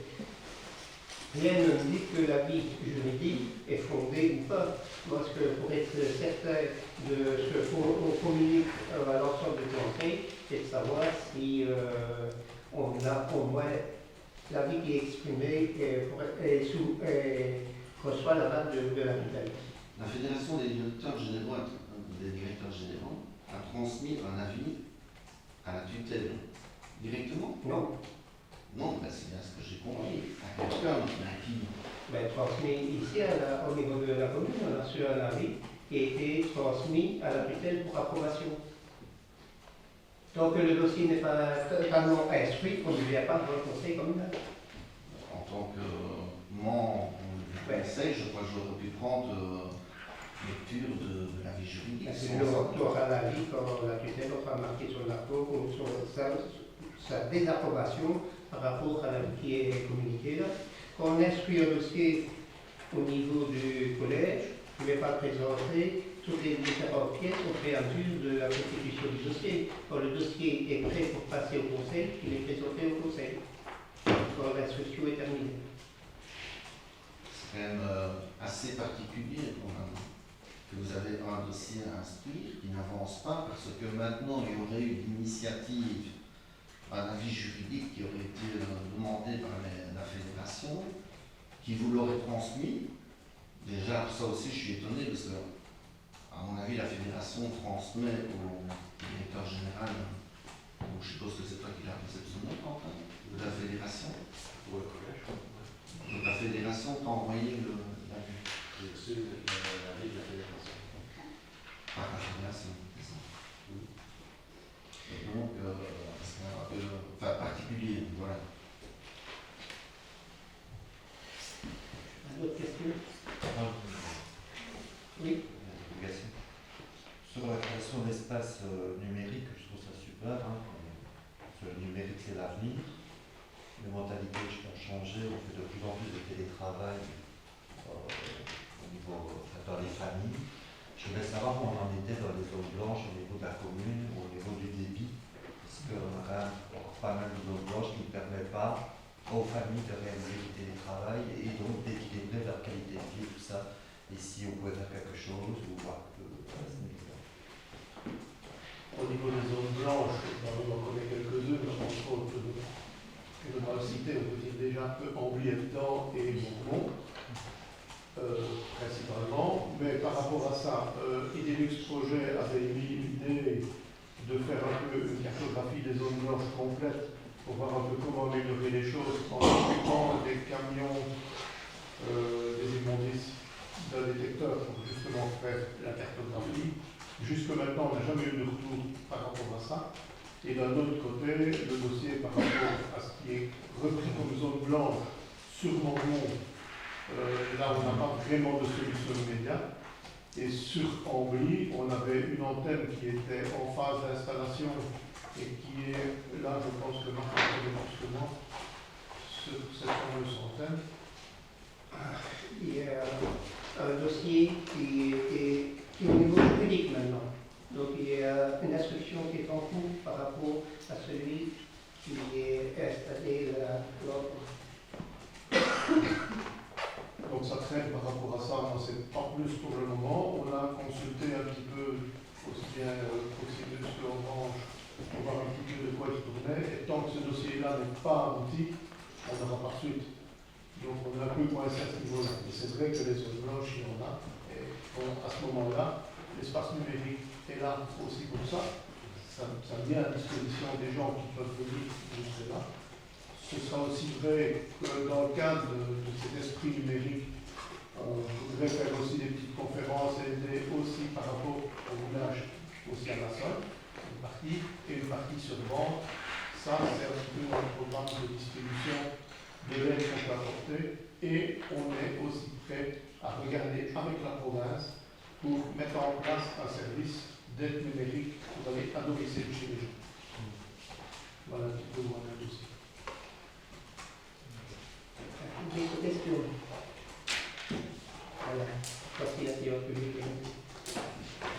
Rien ne me dit que l'avis juridique est fondé ou pas. Parce que pour être certain de ce qu'on communique à l'ensemble du conseil, c'est de savoir si on a au moins l'avis qui est exprimé et reçoit la base de la tutelle. La Fédération des directeurs généraux a transmis un avis à la tutelle directement. Non. Non, ben c'est bien ce que j'ai compris. À quelqu'un qui transmis ici au niveau de la commune, on a reçu un avis qui a été transmis à la tutelle pour approbation. Donc le dossier n'est pas totalement instruit, on ne vient pas devant le conseil communal. En tant que membre du conseil, je crois que j'aurais pu prendre lecture de l'avis juridique. Tu auras l'avis quand la tutelle aura marqué sur la peau sa désapprobation par rapport à l'avis qui est communiqué là. Quand on instruit un dossier au niveau du collège, je ne vais pas présenter toutes les différentes pièces au fur et à mesure de la constitution du dossier. Quand le dossier est prêt pour passer au conseil, il est présenté au conseil. Quand l'instruction est terminée. C'est quand même assez particulier quand même, que vous avez un dossier à instruire qui n'avance pas parce que maintenant il y aurait eu l'initiative, un avis juridique qui aurait été demandé par la fédération, qui vous l'aurait transmis. Déjà, ça aussi je suis étonné parce que, à mon avis, la fédération transmet au directeur général, donc je suppose que c'est toi qui l'as réceptionné, Quentin, de la fédération. Pour le collège. Donc la fédération t'a envoyé l'avis. J'ai reçu l'avis de la fédération. Par la fédération, c'est ça. Oui. Et donc, c'est un peu particulier, voilà. D'autres questions? Oui. Sur la création d'espaces numériques, je trouve ça super. Hein. Parce que le numérique, c'est l'avenir. Les mentalités ont changé, on fait de plus en plus de télétravail au niveau dans les familles. Je voulais savoir où on en était dans les zones blanches, au niveau de la commune, au niveau du débit. Parce qu'on a encore pas mal de zones blanches qui ne permettent pas aux familles de réaliser du télétravail et donc d'équilibrer leur qualité de vie, tout ça. Et si on pouvait faire quelque chose, ou voir que Au niveau des zones blanches, on en connaît quelques-unes, entre autres, je ne vais pas le citer, on peut dire déjà Ambly-Étang et Bourbon, principalement. Mais par rapport à ça, Idelux Projet avait mis l'idée de faire un peu une cartographie des zones blanches complètes pour voir un peu comment améliorer les choses en occupant des camions, des immondices d'un détecteur pour justement faire la cartographie. Jusque maintenant, on n'a jamais eu de retour par rapport à ça. Et d'un autre côté, le dossier par rapport à ce qui est repris comme zone blanche sur Mormont, là on n'a pas vraiment de solution immédiate. Et sur Ambly, on avait une antenne qui était en phase d'installation et qui est, là je pense que Marc a fait département sur cette fameuse antenne. Il y a un dossier qui est au niveau juridique maintenant. Donc il y a une instruction qui est en cours par rapport à celui qui est installé lors. Donc ça traîne par rapport à ça, on ne sait pas plus pour le moment. On a consulté un petit peu aussi bien Proximus que Orange pour voir un petit peu de quoi il tournait. Et tant que ce dossier-là n'est pas abouti, on n'aura pas de suite. Donc on est un peu coincé à ce niveau-là. Mais c'est vrai que les zones blanches, il y en a. Et bon, à ce moment-là, l'espace numérique est là aussi pour ça. Ça met à disposition des gens qui peuvent venir jusque-là. Ce sera aussi vrai que dans le cadre de cet esprit numérique, on voudrait faire aussi des petites conférences et aider aussi par rapport au village, aussi à la sol, une partie, et une partie sur vente. Ça, c'est un petit peu un programme de distribution de l'aide qu'on peut apporter. Et on est aussi prêt à regarder avec la province pour mettre en place un service d'aide numérique pour aller à domicile chez les gens. Voilà un petit peu mon dossier. D'autres questions? Voilà. Voici la séance publique.